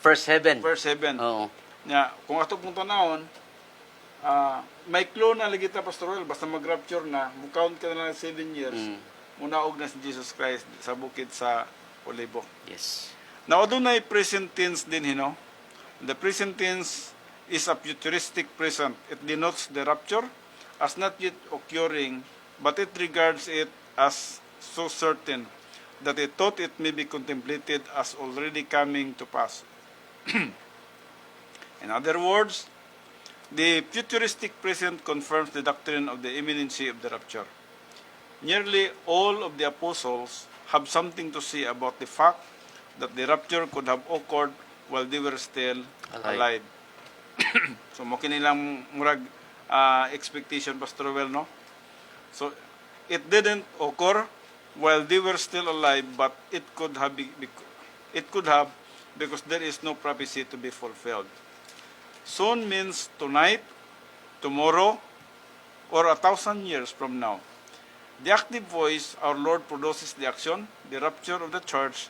first heaven. first heaven. Oo. Nya, kung ato pong tanawon, may clue na lagi ta Pastor Roel, basta mag-rapture na, mukount ka na lang 7 years, munaog na si Jesus Christ sa bukid sa Olibo. Yes. Now, adunay present tense din, The present tense is a futuristic present. It denotes the rapture as not yet occurring, but it regards it as so certain that it thought it may be contemplated as already coming to pass. In other words, the futuristic present confirms the doctrine of the imminency of the rapture. Nearly all of the apostles have something to say about the fact that the rapture could have occurred while they were still alive. So, mo kinilang murag expectation, Pastor Well, no? So, it didn't occur while they were still alive, but it could have because there is no prophecy to be fulfilled. Soon means tonight, tomorrow, or 1,000 years from now. The active voice, our Lord produces the action, the rapture of the church.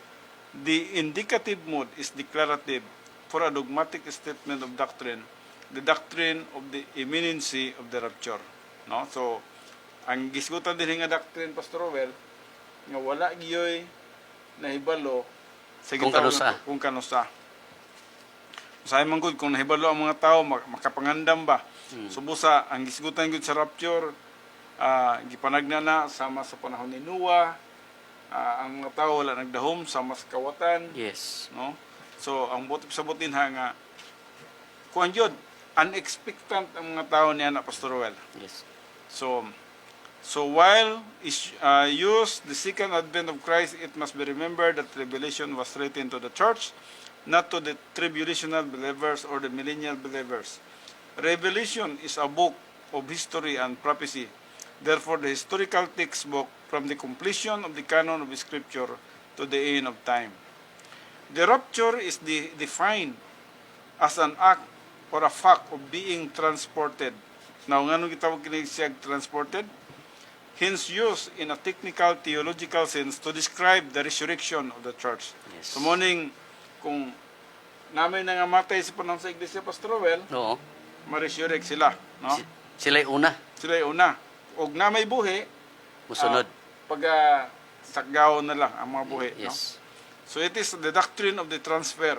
The indicative mood is declarative for a dogmatic statement of doctrine, the doctrine of the imminency of the rapture. No? So, ang gisgutan din nga doctrine, Pastor Rowell, nga wala giyoy nahibalo sa Kung gitawag kanusa. kung kanusa. Usahay man gud kung nahibalo ang mga tao makapangandam ba. So busa ang gisgutan gud sa rapture gipanagna na sama sa panahon ni Noah. Ang mga tao wala nagdahom sama sa kawatan, Yes. no? So ang sabutin nga kuan jud unexpected ang mga tao ni ana Pastor Roel. Yes. So while used the second advent of Christ, it must be remembered that revelation was written to the church, not to the tribulational believers or the millennial believers. Revelation is a book of history and prophecy. Therefore, the historical textbook from the completion of the canon of Scripture to the end of time. The rapture is defined as an act or a fact of being transported. Now, nga nung gitawag kini siya transported? Hence used in a technical theological sense to describe the resurrection of the church. Yes. So, morning, kung namin nangamatay sa panahon sa Iglesia Pastorwell, Oo. ma-resurrect sila. No? Sila'y una. Sila yung una. O na may buhi, Musunod. pag sakgaw na lang ang mga buhi. No? Yes. So it is the doctrine of the transfer.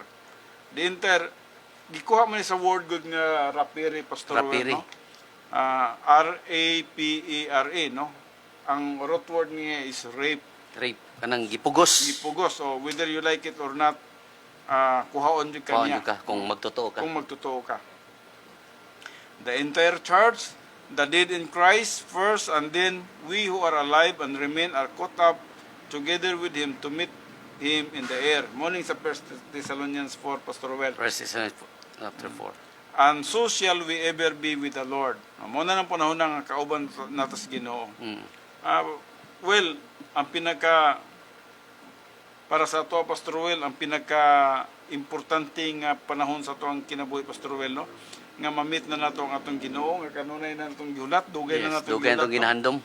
Gikuha man sa word good nga rapere, Pastor Rapere. Well, no? R-A-P-E-R-A, no? Ang root word niya is rape, Rape. Kanang gipugos. gipugos. So whether you like it or not, kuhaon di Paano kanya ka kung magtotoo ka. kung magtotoo ka. The entire church, the dead in Christ first, and then we who are alive and remain are caught up together with Him to meet Him in the air. Morning sa 1 Thessalonians 4, Pastor Well. Verse chapter 4. And so shall we ever be with the Lord. Muna ng panahon ng kauban natas Ginoo. Mm. Well, ang para sa ato, Pastor Well, ang importante nga panahon sa ato ang kinabuhi, Pastor Well, no? Nga mamit na nato ang atong Ginoo, nga kanunay na natong gihulat, dugay na Yes. natong Dugay gihulat, itong no? ginahandom.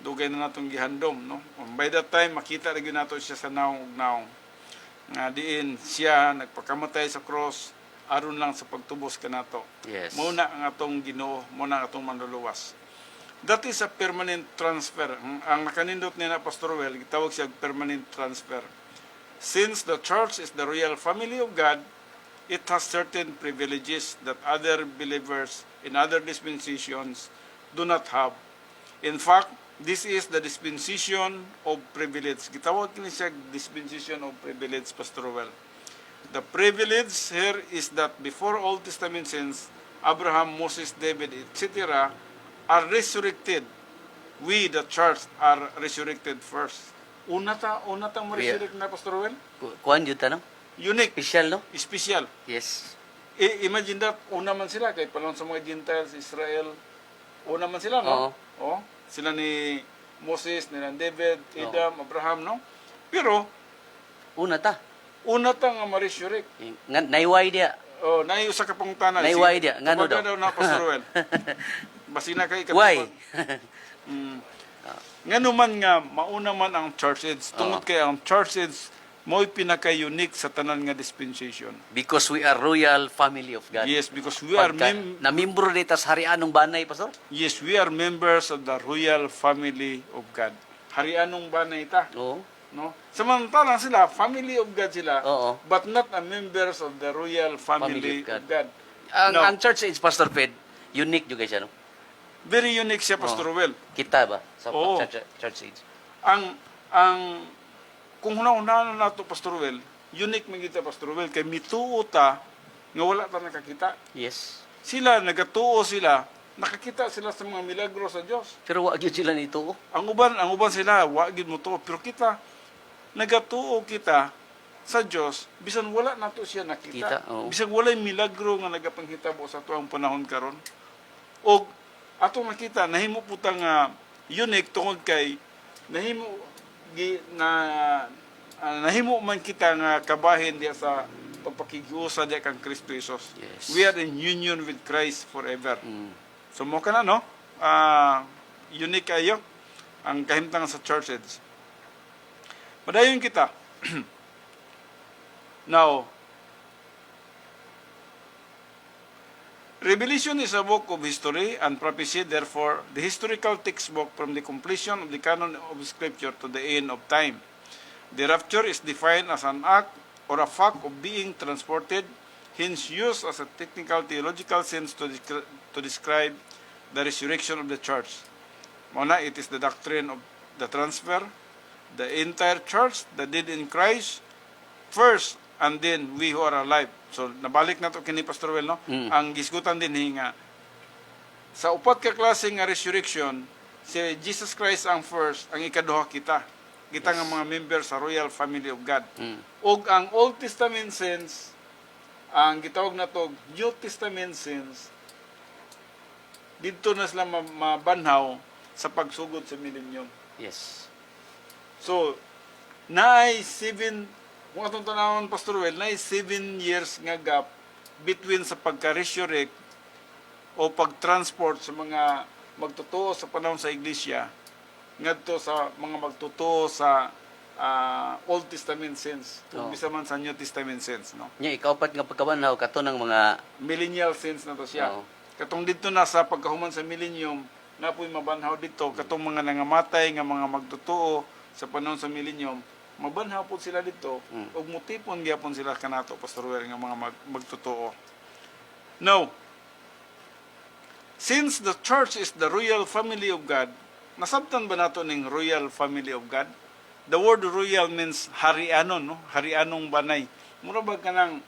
Dugay na natong gihandom, no? By that time, makita rin nato siya sa naong ug naong. Nga diin siya nagpakamatay sa cross, aron lang sa pagtubos kanato. Yes. Muna ang atong Ginoo, muna ang atong manluluwas. That is a permanent transfer. Ang nakanindot niya na Pastor Well, gitawag siya permanent transfer. Since the church is the royal family of God, it has certain privileges that other believers in other dispensations do not have. In fact, this is the dispensation of privilege. Gitawag kini siya dispensation of privilege, Pastor Well. The privilege here is that before Old Testament saints, Abraham, Moses, David, etc., are resurrected. We, the church, are resurrected first. Una tang ma-resurrect na, Pastor Well? Kuan yun tanong? Unique, Special, no? special. Yes. Imagine that, una man sila, kay panahon sa mga Gentiles, Israel, una man sila, no? Oo. Sila ni Moses, ni David, Adam, Abraham, no? Pero, Una ta. una tang ma-resurrect. Naiway dia. Oh, nai usa ka pangutana. Naiway dia. Ngano daw? Na Pastor Well. Basi na kay Why? Ngano man nga mauna man ang church age, tungod kay ang church age mo'y pinaka-unique sa tanan nga dispensation. Because we are royal family of God. Yes, because we are Namimbro dito sa harianong banay, Pastor? yes, we are members of the royal family of God. Harianong banay ta, Oo. no? Samantalang sila, family of God sila, Oo. but not a members of the royal family of God. No. Ang church age, Pastor Fed, unique juga siya, no? Very unique siya, Pastor Well. Kita ba? Sa Oo. church age. Ang kung hunahuna na nato, Pastor Well, unique man kita, Pastor Well, kay mituo ta nga wala ta nakakita. Yes. Sila nagatuo sila, nakakita sila sa mga milagro sa Dios. Pero wag yun sila nito. Ang uban sila wa gid mo to, pero kita nagatuo kita sa Dios bisan wala nato siya nakita. Kita, oo. Bisan wala milagro nga nagapanghitabo sa tuang panahon karon. Og atong nakita nahimo puta nga unique tungod kay nahimo nahimo man kita nga kabahin diya sa pagpakigiusa diya kang Kristo Jesus. Yes. We are in union with Christ forever. Mm. So mo ka na, no? Unique kayo ang kahimtang sa church age. Padayon kita. Now, Revelation is a book of history and prophecy, therefore, the historical textbook from the completion of the canon of Scripture to the end of time. The rapture is defined as an act or a fact of being transported, hence used as a technical theological sense to describe the resurrection of the church. Muna, it is the doctrine of the transfer, the entire church, the dead in Christ, first, and then we who are alive. So, nabalik na to kini Pastor Well, no? Ang gisgutan din nga, sa upat ka klase nga resurrection, si Jesus Christ ang first, ang ikaduha kita. Kita nga mga members sa royal family of God. Og ang Old Testament saints, ang gitawag na to New Testament saints, dito na sila mabanhaw sa pagsugod sa millennium. Yes. So, naay 7, kung atong tanawon, Pastor Well, naay 7 years nga gap between sa pagka-resurrect o pag-transport sa mga magtotoo sa panahon sa iglesia ngadto sa mga magtotoo sa Old Testament saints, Oo. ug bisa man sa New Testament saints, no? Nya ikaupat nga pagkabanhaw kato ng mga Millennial saints na to siya. Oo. Katong dito na sa pagkahuman sa millennium, napoy mabanhaw dito katong mga nangamatay nga mga magtotoo sa panahon sa millennium, mabanhaw po sila dito ug mutipon gyapon sila kanato, Pastor Well, nga mga magtotoo. Now, since the church is the royal family of God, nasabtan ba nato ning royal family of God? The word royal means harianon, no? Harianong banay. Mura ba kanang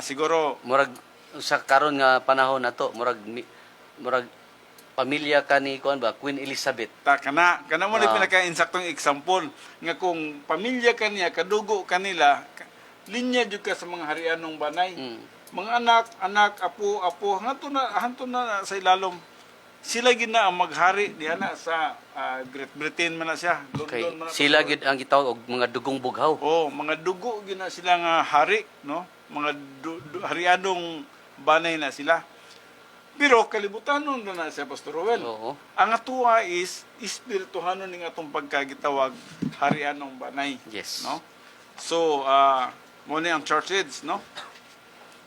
siguro murag sa karon nga panahon nato, murag pamilya ka ni kuan ba Queen Elizabeth. kana mo na Ah. pinaka-insaktong example nga kung pamilya kaniya, kadugo kanila, linya jud ka sa mga harianong banay. Mga anak, apo, hanto na sa ilalom. Sila gid na ang maghari diha na sa Great Britain man na siya. Kay London man na sila siya. gid ang gitawag og mga dugong bughaw. Oh, mga dugo gid na sila nga hari, no? Mga harianong banay na sila. Pero kalibutanon na siya, Pastor Rowel. Oo. Ang atuwa is espirituhanon ning atong pagkagitawag harianong banay. Yes. No? So, mo ni ang church age, no?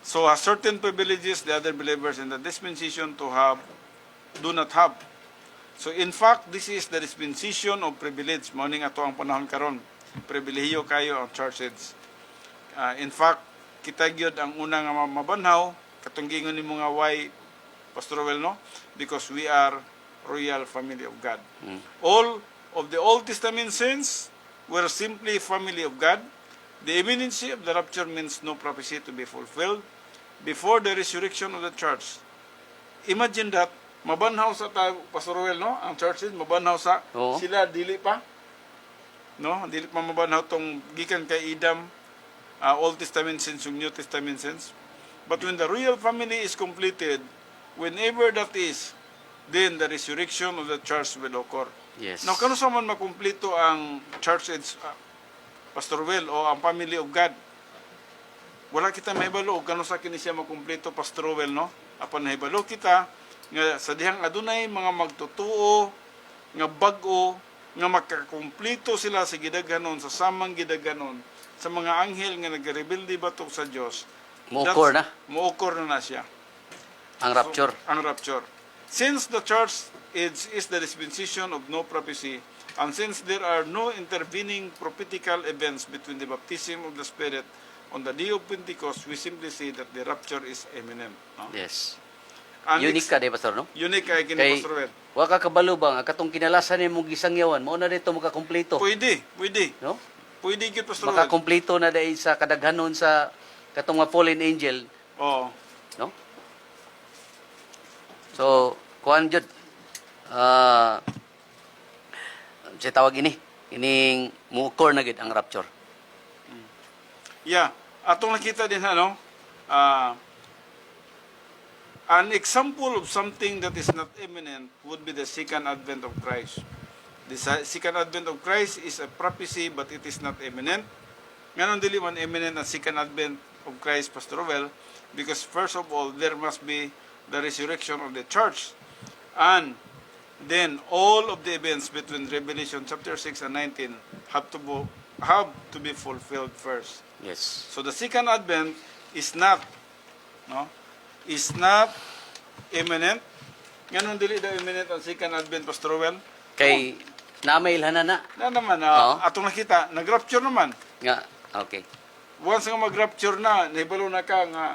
So, certain privileges the other believers in the dispensation do not have. So, in fact, this is the dispensation of privilege. Mo ni ato ang panahon karon. Pribilehiyo kayo ang church age. In fact, kita gyud ang una nga mabanhaw, katong gingon nimo nga why, Pastor Rowel, no? Because we are royal family of God. All of the Old Testament saints were simply family of God. The imminency of the rapture means no prophecy to be fulfilled before the resurrection of the church. Imagine that, mabanhaw sa tayo, Pastor Rowel, no? Ang churches, mabanhaw sa, Oo. sila dili pa. No? Dili pa mabanhaw tong gikan kay Edom, Old Testament saints, ug New Testament saints. But when the royal family is completed, whenever that is, then the resurrection of the church will occur. Yes. Now, kano sa man makumpleto ang church age, Pastor Will, o ang family of God? Wala kita mahibalo o kano sa kini siya makumpleto, Pastor Will, no? Apan nahibalo kita, nga sa dihang adunay mga magtutuo, nga bag-o, nga makakumpleto sila sa gidaganon, sa samang gidaganon, sa mga anghel nga nagrebelde batok sa Dios. Muukor na Muukor na siya. ang rapture. So, ang rapture. Since the church is the dispensation of no prophecy, and since there are no intervening prophetical events between the baptism of the Spirit on the day of Pentecost, we simply say that the rapture is imminent. No? Yes. Ang Unique ka, di Pastor, no? Unique kay kini Kay, Pastor Red. wa ka kabalo bang, katong kinalasan ni mong gisangyawan, mao na dito makakumpleto. Pwede. No? Pwede gid Pastor Red. Makakumpleto na dahil sa kadaghanon sa katong mga fallen angel, Oh. no? So, kuan jud sa tawag ining muukor na gid ang rapture. Yeah. Atong nakita din ano, an example of something that is not imminent would be the second advent of Christ. The second advent of Christ is a prophecy but it is not imminent. Ngayon dili man imminent ang second advent of Christ, Pastor Rowell, because first of all, there must be the resurrection of the church. And then all of the events between Revelation chapter 6 and 19 have to be fulfilled first. Yes. So the second advent is not imminent. Ngayon dili daw imminent ang second advent, Pastor Rowell. Kay namailhan na Na naman, Oo. atong nakita, nag-rapture naman. nga okay. Once nga mag-rapture na, nahibalo na ka nga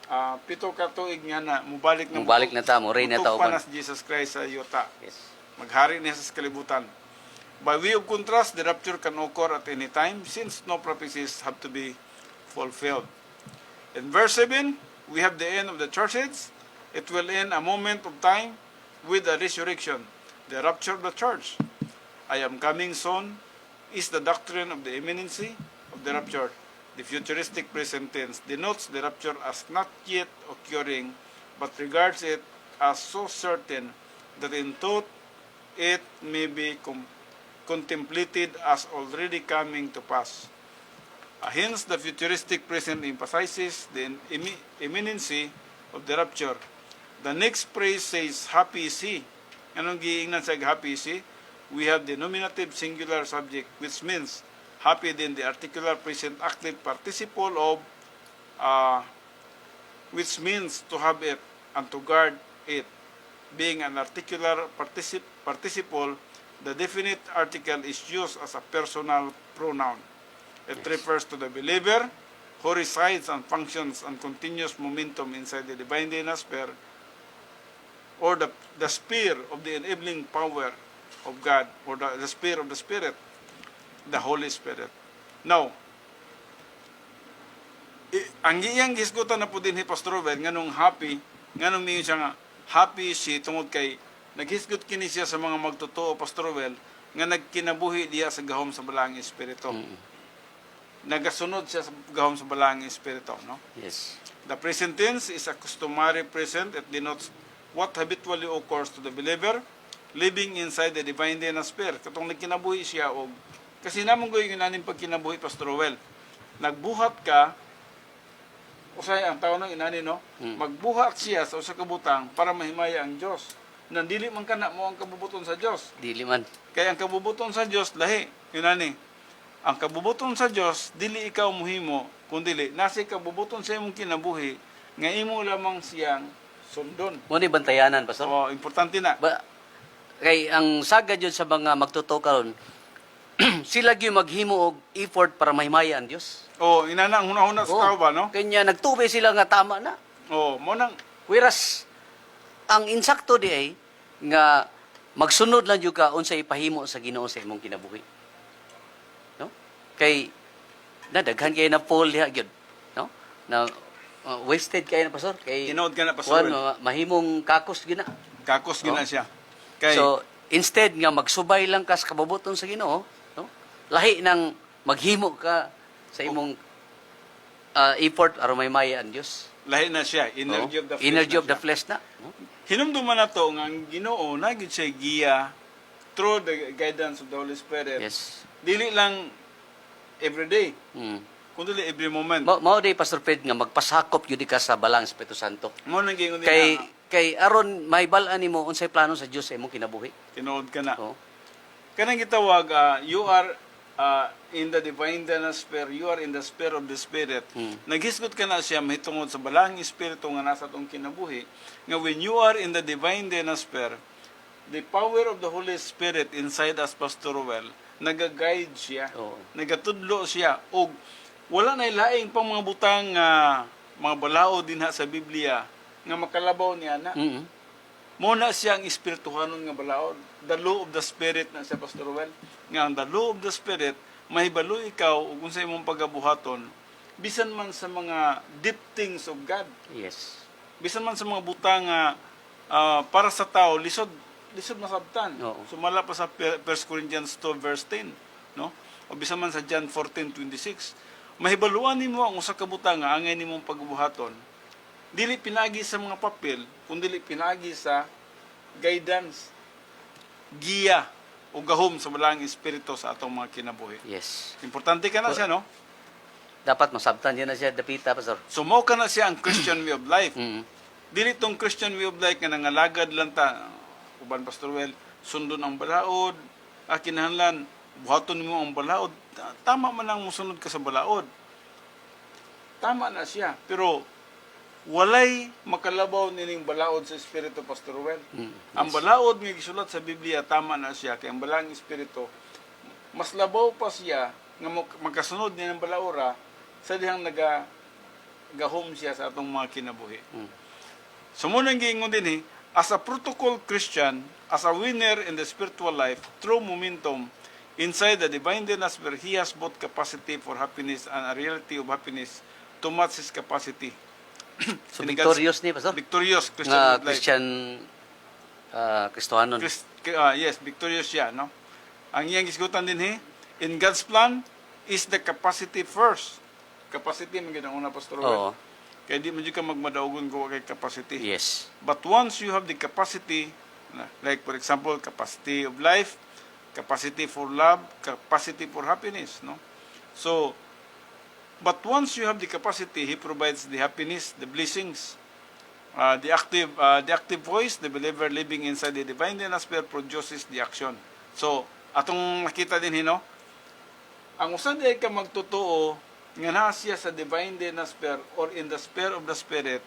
7 ka tuig nga na, mubalik na Mubalik na ta, mo reign na ta Utog pa uban. na si Jesus Christ sa yuta. Yes. Maghari niya sa kalibutan. By way of contrast, the rapture can occur at any time since no prophecies have to be fulfilled. In verse 7, we have the end of the church age. It will end a moment of time with the resurrection, the rapture of the church. I am coming soon is the doctrine of the imminency of the rapture. The futuristic present tense denotes the rapture as not yet occurring, but regards it as so certain that in truth it may be contemplated as already coming to pass. Hence, the futuristic present emphasizes the imminency of the rapture. The next phrase says, happy is he. Anong giingnan sa happy is he? We have the nominative singular subject, which means happy din the articular present active participle of, which means to have it and to guard it. Being an articular participle, the definite article is used as a personal pronoun. It refers to the believer who resides and functions and continuous momentum inside the divine sphere, or the sphere of the enabling power of God, or the sphere of the Spirit, the Holy Spirit. Now, ang iyang gisgutan na po din ni Pastor Robert, nganong happy, nganong niyo siya nga, happy si tungod kay, naghisgot kini siya sa mga magtotoo, Pastor Robert, nga nagkinabuhi diya sa gahom sa balang espiritu. Nagasunod siya sa gahom sa balang espiritu, no? Yes. The present tense is a customary present. It denotes what habitually occurs to the believer living inside the divine sphere. Katong nagkinabuhi siya og kasi namong goy ginanin pag kinabuhi, Pastor Roel. Nagbuhat ka usay ang tao ng inani, no? Magbuhat siya sa usa ka butang para mahimaya ang Dios. Nandili man kana mo ang kabubuton sa Dios. Dili man. Kaya ang kabubuton sa Dios lahi, inani. Ang kabubuton sa Dios dili ikaw muhimo, kundi nasi kabubuton sa imong kinabuhi nga imo lamang siyang sundon. Mo ni bantayanan, Pastor. Oh, importante na. Kay ang sagad yun sa mga magtuto karon, sila gyud maghimo og effort para mahimaya ang Dios. Oh, inana ang hunahuna sa tao ba, no? Kanya nagtubay sila nga tama na. Oh, mo nang Whereas ang insakto di ay nga magsunod lang jud ka unsa ipahimo sa Ginoo sa imong kinabuhi. No? Kay nadaghan kay na Paul diha gyud, no? Na wasted kay na, Pastor, kay Tinood ka na, Pastor. mahimong kakos gyud na. kakos gina Oh. siya. Kay So instead nga magsubay lang ka sa kabubuton sa Ginoo, no? Lahi nang maghimo ka sa imong effort aron mahimaya ang Dios. lahi na siya, energy Oh, of the flesh. energy na of the siya. flesh na. No? Hinumduman na to nga ang Ginoo na gyud siya giya through the guidance of the Holy Spirit. Yes. Dili lang every day, Mm. kundi every moment. Mao day, Pastor Fred, nga magpasakop yun ka sa balang Espiritu Santo. Mo nang gingon Kay aron may balaan nimo unsay plano sa Dios sa imong kinabuhi. tinuod ka na. Oh. Kanang gitawag, you are in the divine sphere, you are in the sphere of the Spirit. Naghisgot ka na siya mahitungod sa balang Espiritu nga nasa tong kinabuhi, nga when you are in the divine sphere, the power of the Holy Spirit inside us, Pastor Roel, nag-guide siya, Oo. nagatudlo siya, og wala na ilaing pang mga butang mga balao din sa Biblia nga makalabaw niya na. Mm. Muna siya ang espirituhanon nga balaod. The law of the Spirit na siya, Pastor Roel. Nga ang the law of the Spirit, mahibalo ikaw ug kung sa imong pagabuhaton, bisan man sa mga deep things of God, Yes. bisan man sa mga butang para sa tao, lisod masabtan. Oo. Sumala pa sa 1 Corinthians 2 verse 10, no? O bisan man sa John 14:26. Mahibaluan nimo ang usa ka butang nga angay nimong pagbuhaton. Dili pinagi sa mga papel, kundi dili pinagi sa guidance, giya o gahom sa balang espiritu sa atong mga kinabuhi. Yes. Importante ka na siya, no? Dapat masabtan yan na siya dapita, Pastor. So mo ka na siya ang Christian way of life. Mm. Dili tong Christian way of life nga nangalagad lang ta, uban Pastor Well, sundon ang balaod, kinahanglan buhaton mo ang balaod. Tama man lang musunod ka sa balaod. Tama na siya, pero walay makalabaw nining balaod sa espiritu, Pastor Well. Ang balaod nga gisulat sa Biblia, tama na siya, kay ang balang espiritu mas labaw pa siya nga magkasunod niya ng balaora sa dihang gahom siya sa atong mga kinabuhi. So mo nang giingon din as a protocol Christian, as a winner in the spiritual life, through momentum, inside the divine sphere, he has both capacity for happiness and a reality of happiness to match his capacity. So victorious ni, Pastor? Victorious Christian Nga life. Christian Kristohanon. Yes, victorious siya, no? Ang iyang gisgutan din in God's plan is the capacity first. Capacity, mga una, Pastor Robert. Oo. Kaya di mo ka magmadaugon ko kay capacity. Yes. But once you have the capacity, like for example, capacity of life, capacity for love, capacity for happiness, no? So, but once you have the capacity, He provides the happiness, the blessings. The active voice, the believer living inside the divine atmosphere produces the action. So, atong nakita din hino, ang usan ay ka magtotoo nga naa siya sa divine atmosphere or in the sphere of the spirit,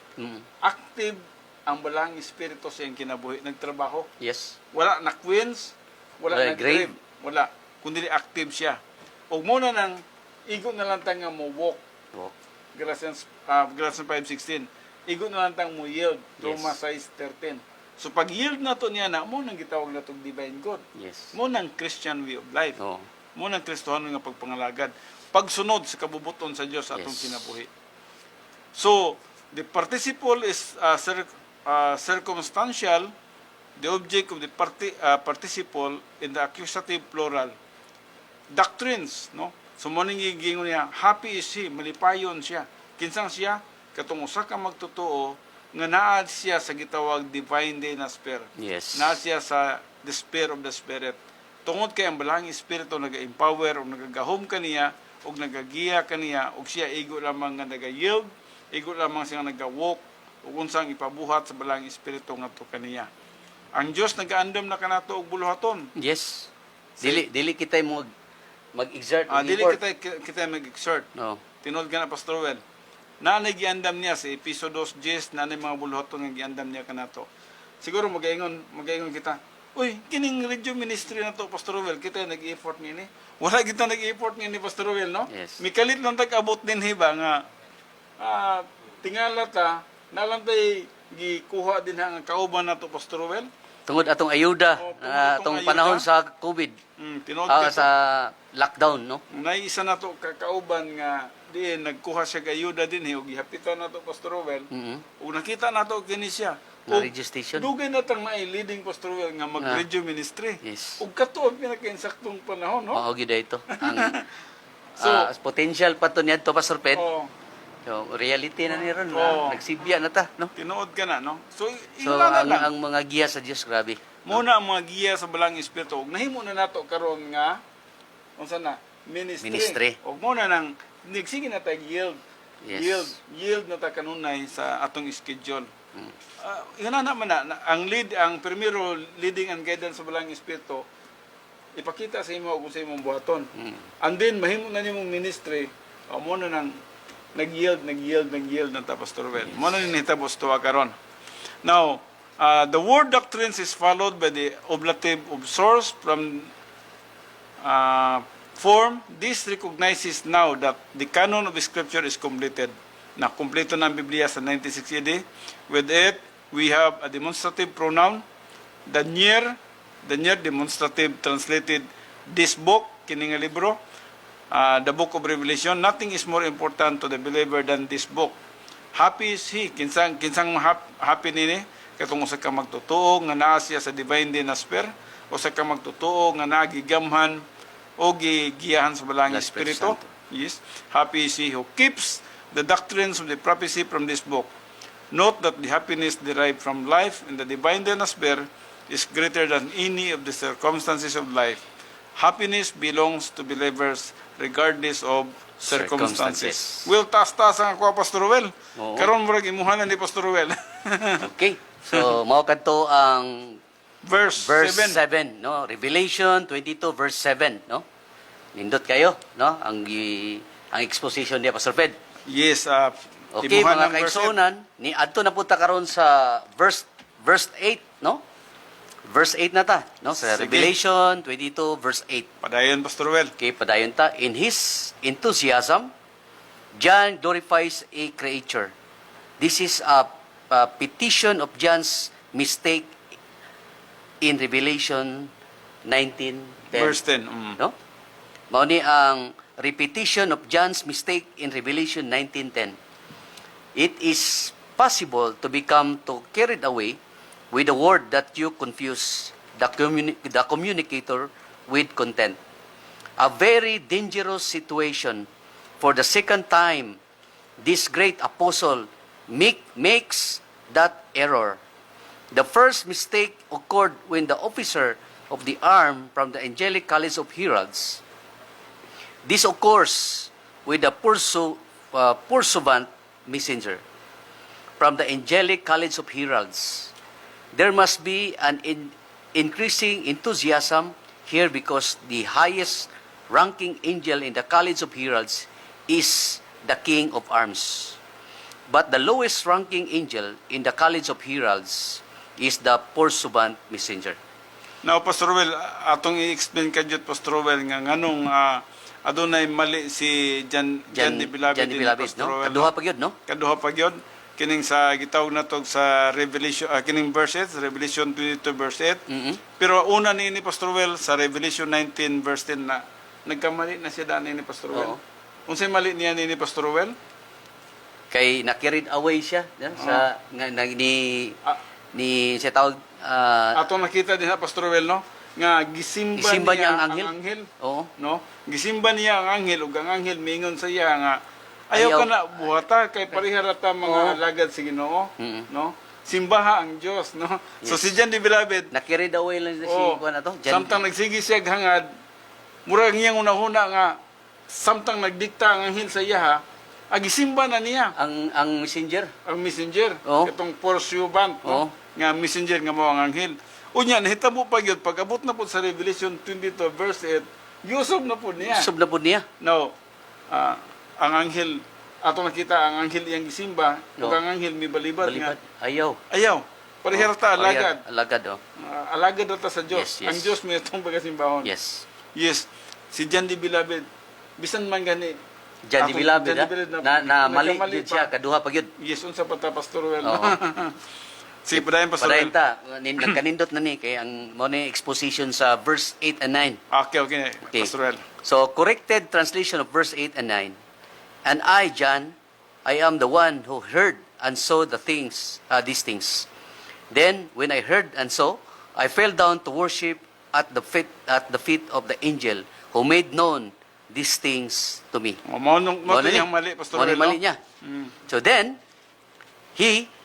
active ang balang espiritu sa iyang kinabuhi, nagtrabaho. Yes. Wala na queens, wala Wala na grave. grave, wala, kundi active siya. O muna nang igo na lang tang nga mo walk, Walk. Galatians 5:16. Igo na lang tang mo yield, Romans 6:13. So pag yield na to niya na, mo nang gitawag na itong divine God. Yes. Mo nang Christian way of life. Oh. Mo nang Kristohanon nga pagpangalagad. Pagsunod sa kabubuton sa Dios atong Yes. kinabuhi. So, the participle is circumstantial, the object of the participle in the accusative plural. Doctrines, no? So, mo ning gigingon niya, happy is he, malipayon siya. Kinsang siya? Katong usa ka magtotoo, nga naa siya sa gitawag divine atmosphere. Yes. Naa siya sa the sphere of the spirit. Tungod kay ang balahang espiritu naga-empower o nagagahom kaniya o nagagiya kaniya o siya igo lamang nga naga-yield, igo lamang siya naga-walk o unsang ipabuhat sa balahang espiritu ngadto kaniya. Ang Dios nagaandam na kanato og buluhaton. Yes. Dili kita mag-exert Dili effort. kita mag-exert. No. Tinod ka na Pastor Well. Nanay giandam niya sa episode 2:10, nanay mga buluhaton nga giandam niya kanato. Siguro magaingon kita. Uy, kining radio ministry na to, Pastor Well, kita nag-effort nini. Wala kita nag-effort nini, Pastor Well, no? Yes. Mikalit lang tag-abot din hiba nga tingala ta, nalang tay gikuha din nga kauban na to, Pastor Well. Tungod atong ayuda, Tungod atong atong panahon ayuda. sa COVID, Tinod sa lockdown, no? Naisa na to kakauban nga di nagkuha siya kayuda din ug gihapitan na to Pastor Well. Ug nakita na to kini siya. Na registration. Dugay na tang may leading Pastor Well nga mag-radio ministry. Yes. Ug kato ang pinakainsaktong panahon, no? Mao gid ito. Ang So- potential pa to niadto Pastor Ped. Oh, So reality na ni ron, Oo. nagsibya na ta, no? tinuod ka na, no? So, So ingana lang. ang mga giya sa Dios grabe. Muna ang mga giya sa balang espiritu. Ug nahimo na nato karon nga unsa na Ministry. Ug muna nang nigsige na tag yield. Yes. Yield na ta kanunay sa atong schedule. Ingana naman ang primero leading and guidance sa balang espiritu ipakita sa imo kung sa imong buhaton. And then mahimo na nimong ministry mo na nang nag-yield na ta Pastor Well. Mo na ni hitabo tuwa karon. Now, the word doctrines is followed by the oblative of source from form. This recognizes now that the canon of Scripture is completed. Na kumpleto na ang Biblia sa 96 AD. With it, we have a demonstrative pronoun. The near demonstrative translated this book, kining nga libro, the book of Revelation. Nothing is more important to the believer than this book. Happy is he. Kinsang happy nini. Katong usa ka magtotoo nga naa siya sa divine atmosphere. Usa ka magtotoo nga nagigamhan o gigiyahan sa balang espiritu. Yes. Happy is he who keeps the doctrines of the prophecy from this book. Note that the happiness derived from life in the divine atmosphere is greater than any of the circumstances of life. Happiness belongs to believers regardless of circumstances. Well, taas-taas ang ako, Pastor Well. Oo. Karon murag imuhanan ni Pastor Well. Okay. So mao kadto ang Verse verse 7. 7, no? Revelation 22 verse 7, no? Nindot kayo, no? Ang exposition niya Pastor Ped. Yes, Okay, imuhan mga ang verse kaigsuonan, ni adto na punta karon sa verse 8, no? Verse 8 na ta, no? Sa Sige. Revelation 22 verse 8. 8. Padayon, Pastor Well. Okay, padayon ta. In his enthusiasm, John glorifies a creature. This is a petition of John's mistake in Revelation 19:10. Verse 10. No? Mao ni ang repetition of John's mistake in Revelation 19:10. It is possible to become carried away with the word that you confuse the communicator with content. A very dangerous situation for the second time this great apostle makes that error. The first mistake occurred when the officer of the arm from the Angelic College of Heralds. This occurs with the pursuant messenger from the Angelic College of Heralds. There must be an increasing enthusiasm here because the highest ranking angel in the College of Heralds is the King of Arms. But the lowest ranking angel in the College of Heralds is the pursuant messenger. Now, Pastor Well, atong i-explain ka dyan, Pastor Well, nga nganong adunay mali si Jan de Bilabid, Pastor no? Well, Kaduha pa gyud, no? Kaduha pa gyud. Kining sa gitawag na to sa Revelation, kining verses, Revelation 22 verse 8. Mm-hmm. Pero una ni Pastor Well sa Revelation 19 verse 10 na nagkamali na siya daan ni Pastor Well. Unsay mali niya ni Pastor Well? Kay na-carried away siya sa ni siya tawag Atong nakita din sa Pastor Well, no? Nga gisimba niya ang anghel. Oo. No? Gisimba niya ang anghel ug ang anghel mingon sa iya nga ayaw ka na buhata kay pariharata mga alagad si Ginoo, no? Simbaha ang Dios, no? So si Jan de Bilabid na-carried away lang si kuan ato. Samtang nagsigi siya hangad murag niyang unahuna nga samtang nagdikta ang anghel sa iya agisimba na niya ang messenger. Ang messenger, katong pursuant, no? Nga messenger nga mao ang anghel. Unya nahitabo pa gyud pag-abot na po sa Revelation 22 verse 8, yusob na po niya. Yusob na po niya. Now, ang anghel ato nakita ang anghel iyang gisimba, ug ang anghel mibalibad nga ayaw. Pariharta alagad. Alagad Alagad ta sa Dios. Yes. Ang Dios may itong pagasimbahon. Yes. Si Jan de Bilabid bisan man gani Jan de Bilabid na mali gyud siya kaduha pa gyud. Yes, unsa pa ta Pastor Well. Si Padayon ta nagkanindot na ni kay ang mo ni exposition sa verse 8 and 9. Okay. Pastor Well. So corrected translation of verse 8 and 9. And I, John, I am the one who heard and saw these things. Then when I heard and saw, I fell down to worship at the feet of the angel who made known these things to me. Mo yung mali Pastor Well. Mali niya. So then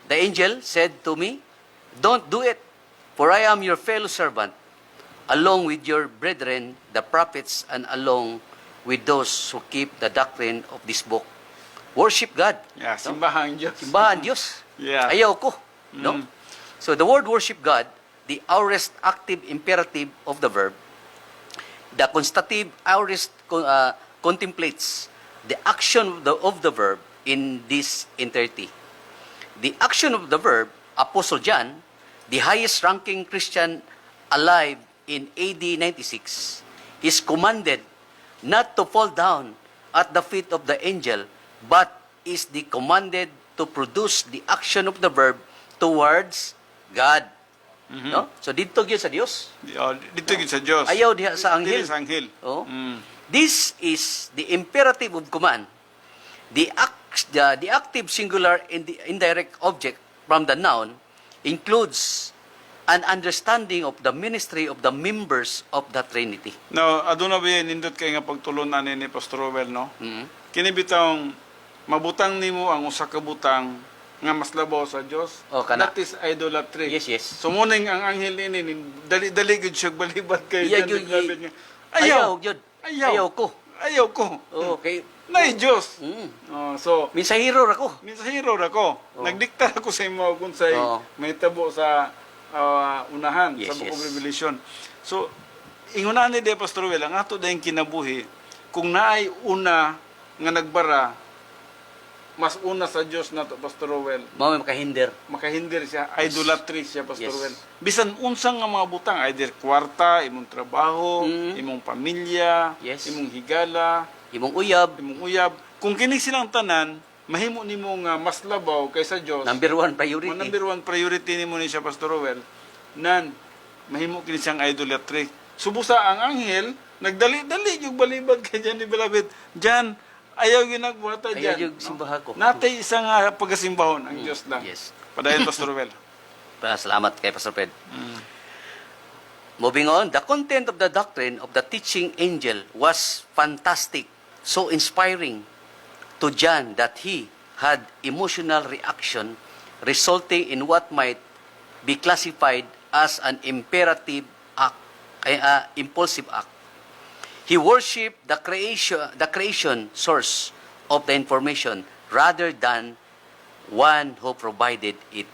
the angel said to me, don't do it, for I am your fellow servant, along with your brethren, the prophets, and along with those who keep the doctrine of this book. Worship God. Yeah, simbahan Diyos. Simbahan Diyos. Yeah. Ayaw ko. No? So the word worship God, the aorist active imperative of the verb, the constative aorist contemplates the action of the verb in this entirety. The action of the verb, Apostle John, the highest ranking Christian alive in AD 96, is commanded not to fall down at the feet of the angel, but is commanded to produce the action of the verb towards God. No? So dito gyud sa Dios. Dito gyud sa Dios. Ayaw diha sa anghel. Dito sa anghel. This is the imperative of command. The active singular and the indirect object from the noun includes an understanding of the ministry of the members of the Trinity. Now, aduna ba nindot kay nga pagtulunan ni Pastor Well, no? Kini bitawng mabutang nimo ang usa ka butang nga mas labaw sa Dios. That is idolatry. Yes. So muning ang anghel ini dali gud siya balibad kay John. Ayaw gyud. Ayaw ko. Okay. Nay Dios. So mensahero ra ko. Nagdikta ako sa imo kung say may tabo sa unahan sa Book of Revelation. So ingunahan ni Pastor Well ang ato dayong kinabuhi kung naay una nga nagbara mas una sa Dios nato Pastor Well. Mao makahinder Siya, idolatry siya Pastor Well. Bisan unsang nga mga butang, either kwarta, imong trabaho, imong pamilya, imong higala, imong uyab. Kung kini silang tanan, mahimo nimo nga mas labaw kaysa Dios. Number one priority. Number one priority nimo ni siya Pastor Well. Mahimo kini siyang idolatry. Subusa ang anghel nagdali-dali yung balibad kay Jan de Bilabid. Jan, ayaw ginagbuhata dyan. Ayaw yung simbaha ko. Natay isang pagkasimbahon ang Diyos lang. Yes. Padayon, Pastor Well. Salamat kay Pastor Ped. Moving on, the content of the doctrine of the teaching angel was fantastic, so inspiring to John that he, had emotional reaction resulting in what might be classified as an imperative act, impulsive act. He worshipped the creation source of the information rather than one who provided it.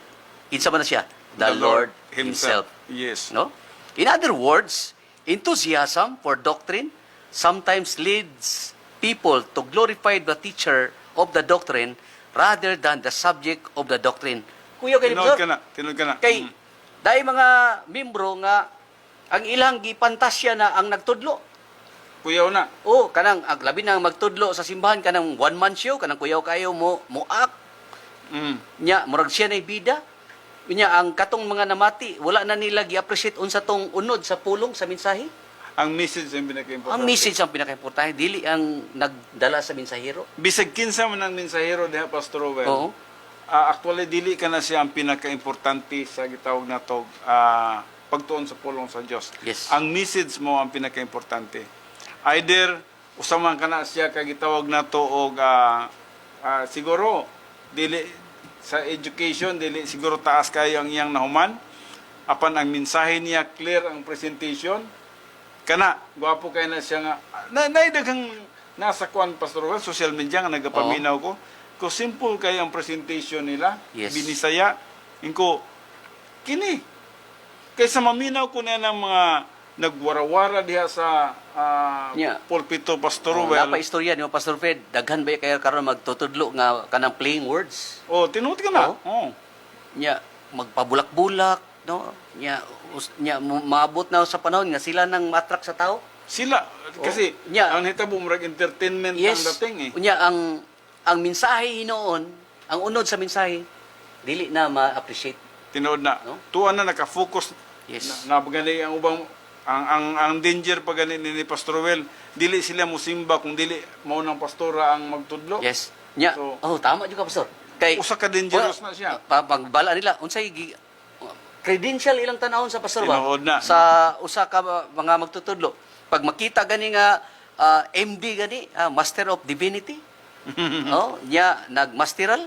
Kinsa man na siya? The Lord Himself. Yes. No? In other words, enthusiasm for doctrine sometimes leads people to glorify the teacher of the doctrine rather than the subject of the doctrine. Kuya kay Tinood ka na. Tinood ka na. kay dahil mga membro nga ang ilang gipantasya na ang nagtudlo. Kuyaw na. Oh, kanang labi na magtudlo sa simbahan kanang one man show kanang kuyaw kayo mo muak nya murag siya nay bida. Nya ang katong mga namati wala na nila gi-appreciate unsa tong unod sa pulong sa mensahe. Ang message ang pinaka-importante. Ang message ang pinaka-importante, dili ang nagdala sa mensahero. Bisag kinsa man ang mensahero diha Pastor Rowell. Oo. Actually dili ka na siya ang pinaka-importante sa gitawag na tog pagtuon sa pulong sa Dios. Yes. Ang message mo ang pinaka-importante. Either usaman ka na siya kag gitawag na to og siguro dili sa education dili siguro taas kayo ang iyang nahuman apan ang mensahe niya clear ang presentation kana gwapo kay na siya nga naidaghang nasa kuan Pastor Rowell social media nga nagapaminaw ko simple kay ang presentation nila Yes. binisaya inko kini kaysa maminaw ko na ng mga nagwarawara diha sa Yeah. pulpito Pastor Oh, Rowell. napa istorya ni Pastor Fred, daghan ba kayo karon magtutudlo nga kanang playing words? Tinuod ka na. Oo. Nya magpabulak-bulak, no? Nya maabot na sa panahon nga sila nang matrak sa tao. Sila kasi Nya. ang hitabo murag entertainment Yes. ang dating eh. Unya ang mensahe hinoon, ang unod sa mensahe dili na ma-appreciate. Tinuod na. No? Tuwa na nakafocus. Yes. Na pagani ang ubang ang danger pag gani ni Pastor Rowell, dili sila musimba kung dili mao nang pastora ang magtudlo. Yes. Nya, So, tama jud ka pastor. Kay usa ka dangerous na siya. pagbala nila unsay credential ilang tanawon sa pastor ba? Tinuod na. Sa usa ka mga magtutudlo. Pag makita gani nga MD gani, Master of Divinity. Nya nagmasteral.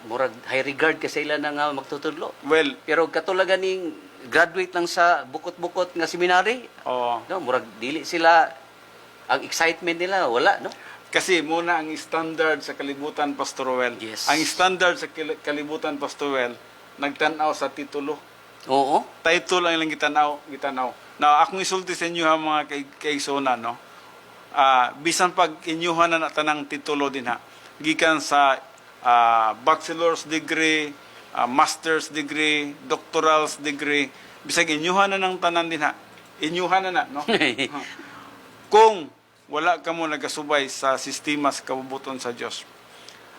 Murag high regard ka sa ila na nga magtutudlo. Well, Pero katulad ganing graduate lang sa bukot-bukot nga seminary, no, murag dili sila ang excitement nila wala, no? kasi muna ang standard sa kalibutan Pastor Rowell. Yes. Ang standard sa kalibutan Pastor Rowell nagtan-aw sa titulo. Oo. Title lang ilang gitanaw. Now, akong isulti sa inyo ha mga kaigsonan, no? Bisan pag inyuhan na tanang titulo din ha. Gikan sa bachelor's degree, master's degree, doctoral's degree, bisag inyuhan na ng tanan din ha. Inyuhan na, no? Kung wala ka mo nagasubay sa sistema sa kabubuton sa Dios.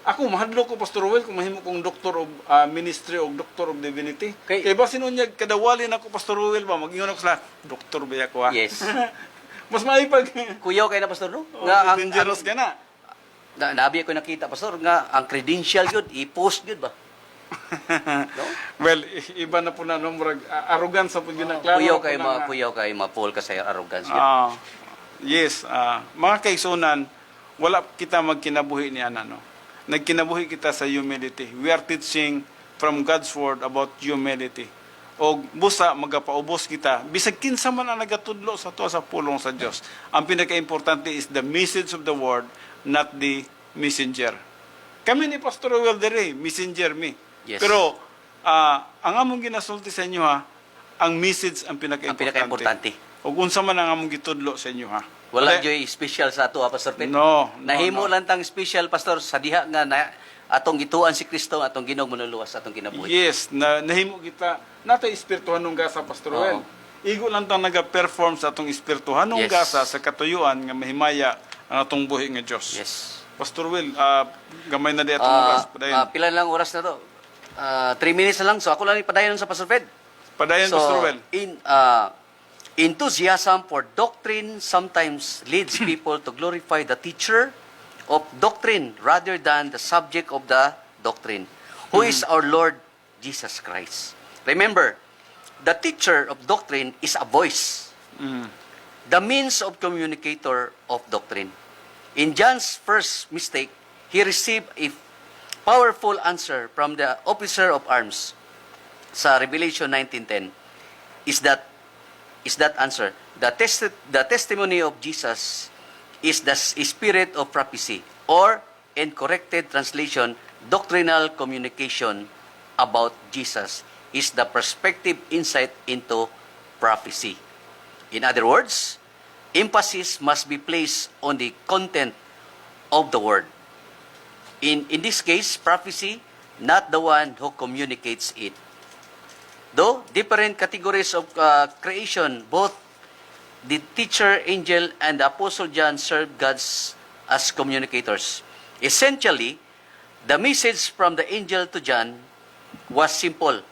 Ako, mahadlo ko, Pastor Rowell, kung mahimo kong Doctor of Ministry o Doctor of Divinity. Kaya ba sinunyag, kadawalin ako, Pastor Rowell ba? Mag-ingon ako sila, Doctor ba ako ha? Yes. Mas maipag. Kuyaw kay na pastor, no? Dangerous ka na. Nabi ko nakita pastor nga ang credential yun, i-post yun ba? No? Well, iba na po na, no? Arrogance sa pagkinaklaro. Kuyaw kay ma-fall ka sa arrogance yun. Yes, mga kaigsunan, wala kita magkinabuhi ni ana, no? Nagkinabuhi kita sa humility. We are teaching from God's Word about humility. O busa, magapaubos kita. Bisag kinsa man ang nagatudlo sa to sa pulong sa Dios. Ang pinaka-importante is the message of the Word, not the messenger. Kami ni Pastor Rowell dere, messenger me. Yes. Pero, ang among ginasulti sa inyo ha, ang message ang Ang pinaka-importante. O unsa man ang among gitudlo sa inyo ha. Wala joy special sa ato, Pastor Pet. No. Nahimo lang tang special, Pastor, sa diha nga na atong gituan si Kristo, atong Ginoong manluluwas, atong kinabuhi. Yes, nahimo kita natay espirituhan nung gasa Pastor Rowell. Igo lang tang naga-perform sa atong espirituhan nung Yes. gasa sa katuyuan nga mahimaya ang atong buhi nga Dios. Yes. Pastor Will, gamay na di atong oras padayon. Pila lang oras na to? 3 minutes na lang. So ako lang ipadayon sa Pastor Fred. Padayon Pastor Will. Enthusiasm for doctrine sometimes leads people to glorify the teacher of doctrine rather than the subject of the doctrine, who is our Lord Jesus Christ. Remember, the teacher of doctrine is a voice, the means of communicator of doctrine. In John's first mistake, he received powerful answer from the officer of arms sa Revelation 19:10 is that answer. The testimony of Jesus is the spirit of prophecy, or in corrected translation, doctrinal communication about Jesus is the perspective insight into prophecy. In other words, emphasis must be placed on the content of the word. In this case, prophecy, not the one who communicates it. Though different categories of creation, both the teacher, angel, and the apostle John served God's as communicators. Essentially, the message from the angel to John was simple.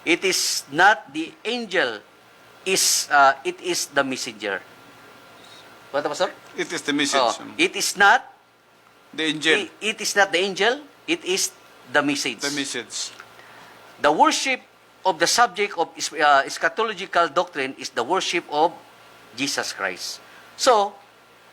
It is not the angel, it is the messenger. What, Pastor? It is the message. It is not The angel. It is not the angel, it is the message. The message. The worship of the subject of eschatological doctrine is the worship of Jesus Christ. So,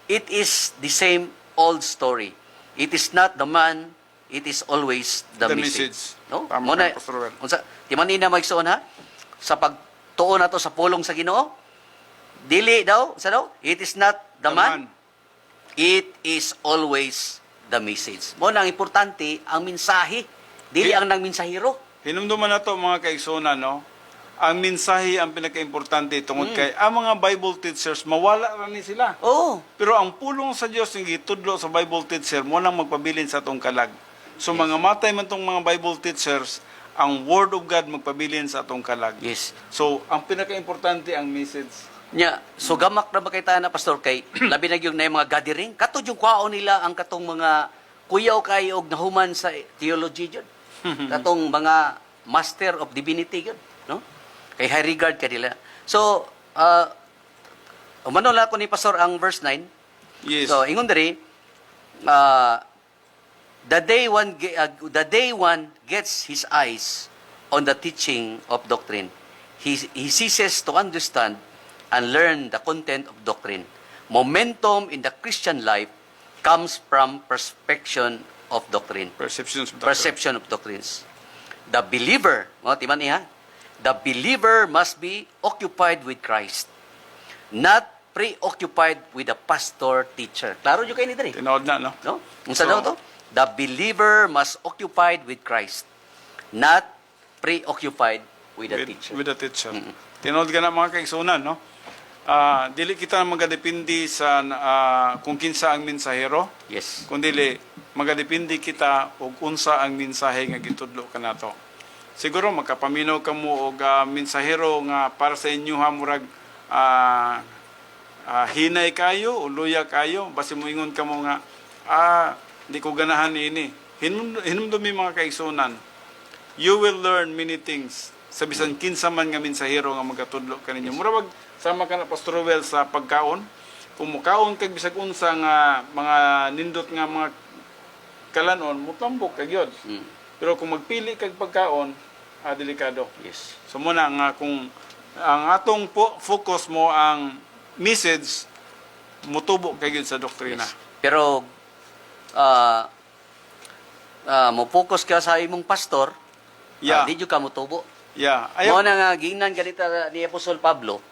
it is the same old story. It is not the man, it is always the message. No? Tama Muna, ka, Pastor Well. unsa, timani na magsuon ha? Sa pagtuon nato sa pulong sa Ginoo, dili daw, sa daw, it is not the man, it is always the message. Mo nang importante ang mensahe, dili ang nang mensahero. Hinumduman na to mga kaigsonan, no? Ang mensahe ang pinaka-importante tungod kay ang mga Bible teachers mawala ra ni sila. Oh, Pero ang pulong sa Dios nga gitudlo sa Bible teacher mo nang magpabilin sa atong kalag. So mga matay man tong mga Bible teachers, ang Word of God magpabilin sa atong kalag. yes. So ang pinaka-importante ang message. Nya, so gamak na ba kay tayo na pastor kay labi na yung na yung mga gathering, katod yung kwaon nila ang katong mga kuyaw kayo og nahuman sa theology jud. Katong mga master of divinity jud, no? Kay high regard kanila. So, umano la ko ni pastor ang verse 9. Yes. So, ingon diri, the day one gets his eyes on the teaching of doctrine, he ceases to understand and learn the content of doctrine. Momentum in the Christian life comes from perception of doctrine. Perceptions of doctrine. Perception of doctrines. The believer, timan niya, the believer must be occupied with Christ, not preoccupied with the pastor teacher. Klaro yung kayo ni diri? Tinood na, no? No? Unsa daw to? The believer must occupied with Christ, not preoccupied with the teacher. With the teacher. Tinood ka na mga kaigsonan, no? Dili kita magadepindi sa kung kinsa ang mensahero, Yes. kundi magadepindi kita og unsa ang mensahe nga gitudlo kanato. Siguro makapaminaw ka mo og mensahero nga para sa inyo ha murag hinay kayo o luya kayo basi moingon ka mo nga di ko ganahan ini. Hinumdumi mga kaigsunan. You will learn many things sa bisan kinsa man nga mensahero nga magatudlo kaninyo. Mura wag sama ka na Pastor Well sa pagkaon. Kung mukaon kag bisag unsa nga mga nindot nga mga kalanon, mutambok kag yun. Pero kung magpili kag pagkaon, delikado. Yes. So muna nga kung ang atong focus mo ang message, mutubo kag yun sa doktrina. Yes. Pero mo focus ka sa imong pastor, Yeah. di jud ka motubo. Yeah. Mo na nga giingnan ganita ni Apostol Pablo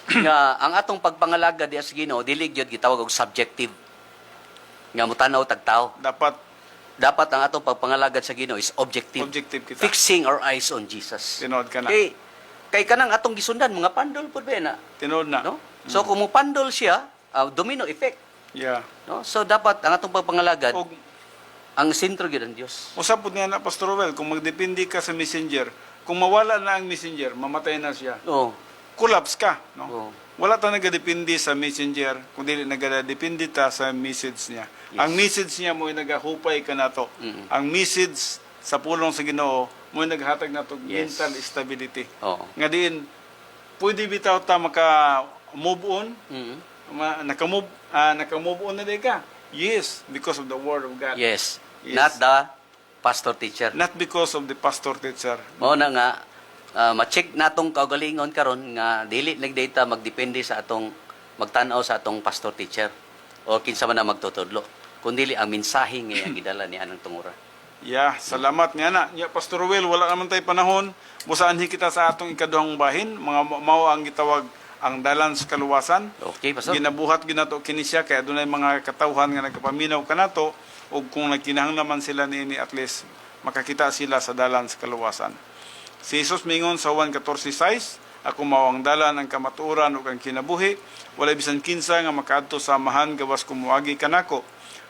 nga ang atong pagpangalaga di as Ginoo dili gyud gitawag og subjective. Nga mutanaw tagtao. Dapat ang atong pagpangalagad sa Ginoo is objective. Objective kita. Fixing our eyes on Jesus. Tinood ka na. Kay kanang atong gisundan mga pandol pud ba na, Tinood na. no? So kung mo pandol siya, domino effect, Yeah. no? So dapat ang atong pagpangalagad Og ang sentro gyud ang Dios. usapod niya na Pastor Well, kung magdepende ka sa messenger, kung mawala na ang messenger, mamatay na siya. Oh. Collapse ka, no? Oh. Wala ta nagadepende sa messenger, kundi nagadepende ta sa message niya. Yes. Ang message niya mo ay nagahupay ka nato. Ang message sa pulong sa Ginoo mo ay naghatag nato Yes. mental stability. Oo. Nga diin pwede bitaw ta maka move on, Mhm. naka-move on na di ka. Yes, because of the word of God. Yes. Yes. Not the pastor teacher. Not because of the pastor teacher. Mao na nga ma-check natong kaugalingon karon nga dili nagdata magdepende sa atong magtan-aw sa atong pastor teacher o kinsa man na magtutudlo kundi ang mensahe nga ang gidala ni anang tungura. Salamat nga na. Ya, Pastor Will, wala naman tayo panahon. Busaanhi kita sa atong ikaduhang bahin. Mga mao ang gitawag ang dalan sa kaluwasan. Okay, Pastor. Ginabuhat ginato kini siya kaya dunay mga katawhan nga nagkapaminaw kanato ug kung nagkinahanglaman sila niini at least makakita sila sa dalan sa kaluwasan. Si Jesus mingon sa Juan 14:6, ako mao ang dalan, ang kamatuoran ug ang kinabuhi. Walay bisan kinsa nga makaadto sa amahan gawas kumuagi kanako.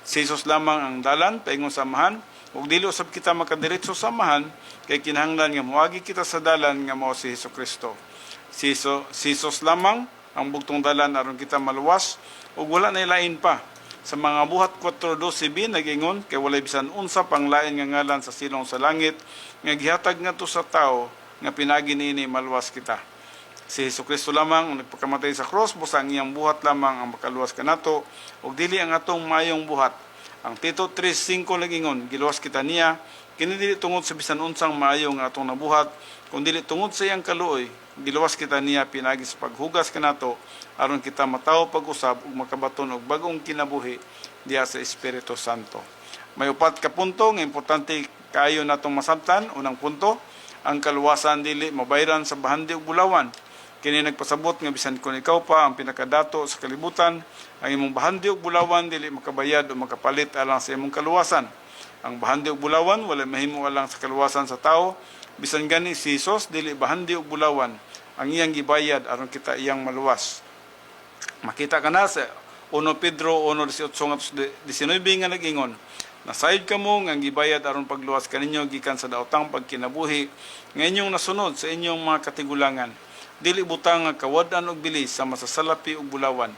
Si Jesus lamang ang dalan paingon sa amahan. Ug dili usab kita makadiretso sa amahan kay kinahanglan nga moagi kita sa dalan nga mao si Hesukristo. Si Jesus lamang ang bugtong dalan aron kita maluwas ug wala na lain pa. Sa mga buhat 4:12b nagingon kay walay bisan unsa pang lain nga ngalan sa silong sa langit nga gihatag ngadto sa tao nga pinagi niini maluwas kita. Si Hesukristo lamang ang nagpakamatay sa cross busa ang iyang buhat lamang ang makaluwas kanato ug dili ang atong mayong buhat. Ang Tito 3:5 nagingon, giluwas kita niya, kini dili tungod sa bisan unsang maayo nga atong nabuhat, kundi dili tungod sa iyang kaluoy, giluwas kita niya pinagi sa paghugas kanato aron kita matawo pag-usab ug makabaton og bag-ong kinabuhi diha sa Espiritu Santo. May upat ka punto nga importante kaayo natong masabtan. Unang punto, ang kaluwasan dili mabayran sa bahandi ug bulawan. Kini nagpasabot nga bisan kung ikaw pa ang pinakadato sa kalibutan, ang imong bahandi ug bulawan dili makabayad o makapalit alang sa imong kaluwasan. Ang bahandi ug bulawan wala mahimo alang sa kaluwasan sa tao. Bisan gani si Jesus dili bahandi ug bulawan ang iyang gibayad aron kita iyang maluwas. Makita ka na sa 1 Pedro 1:18-19 nga nag-ingon, nasayod kamo nga gibayad aron pagluwas kaninyo gikan sa daotang pagkinabuhi nga inyong nasunod sa inyong mga katigulangan. Dili butang nga kawad-an og bilis sa masasalapi ug bulawan.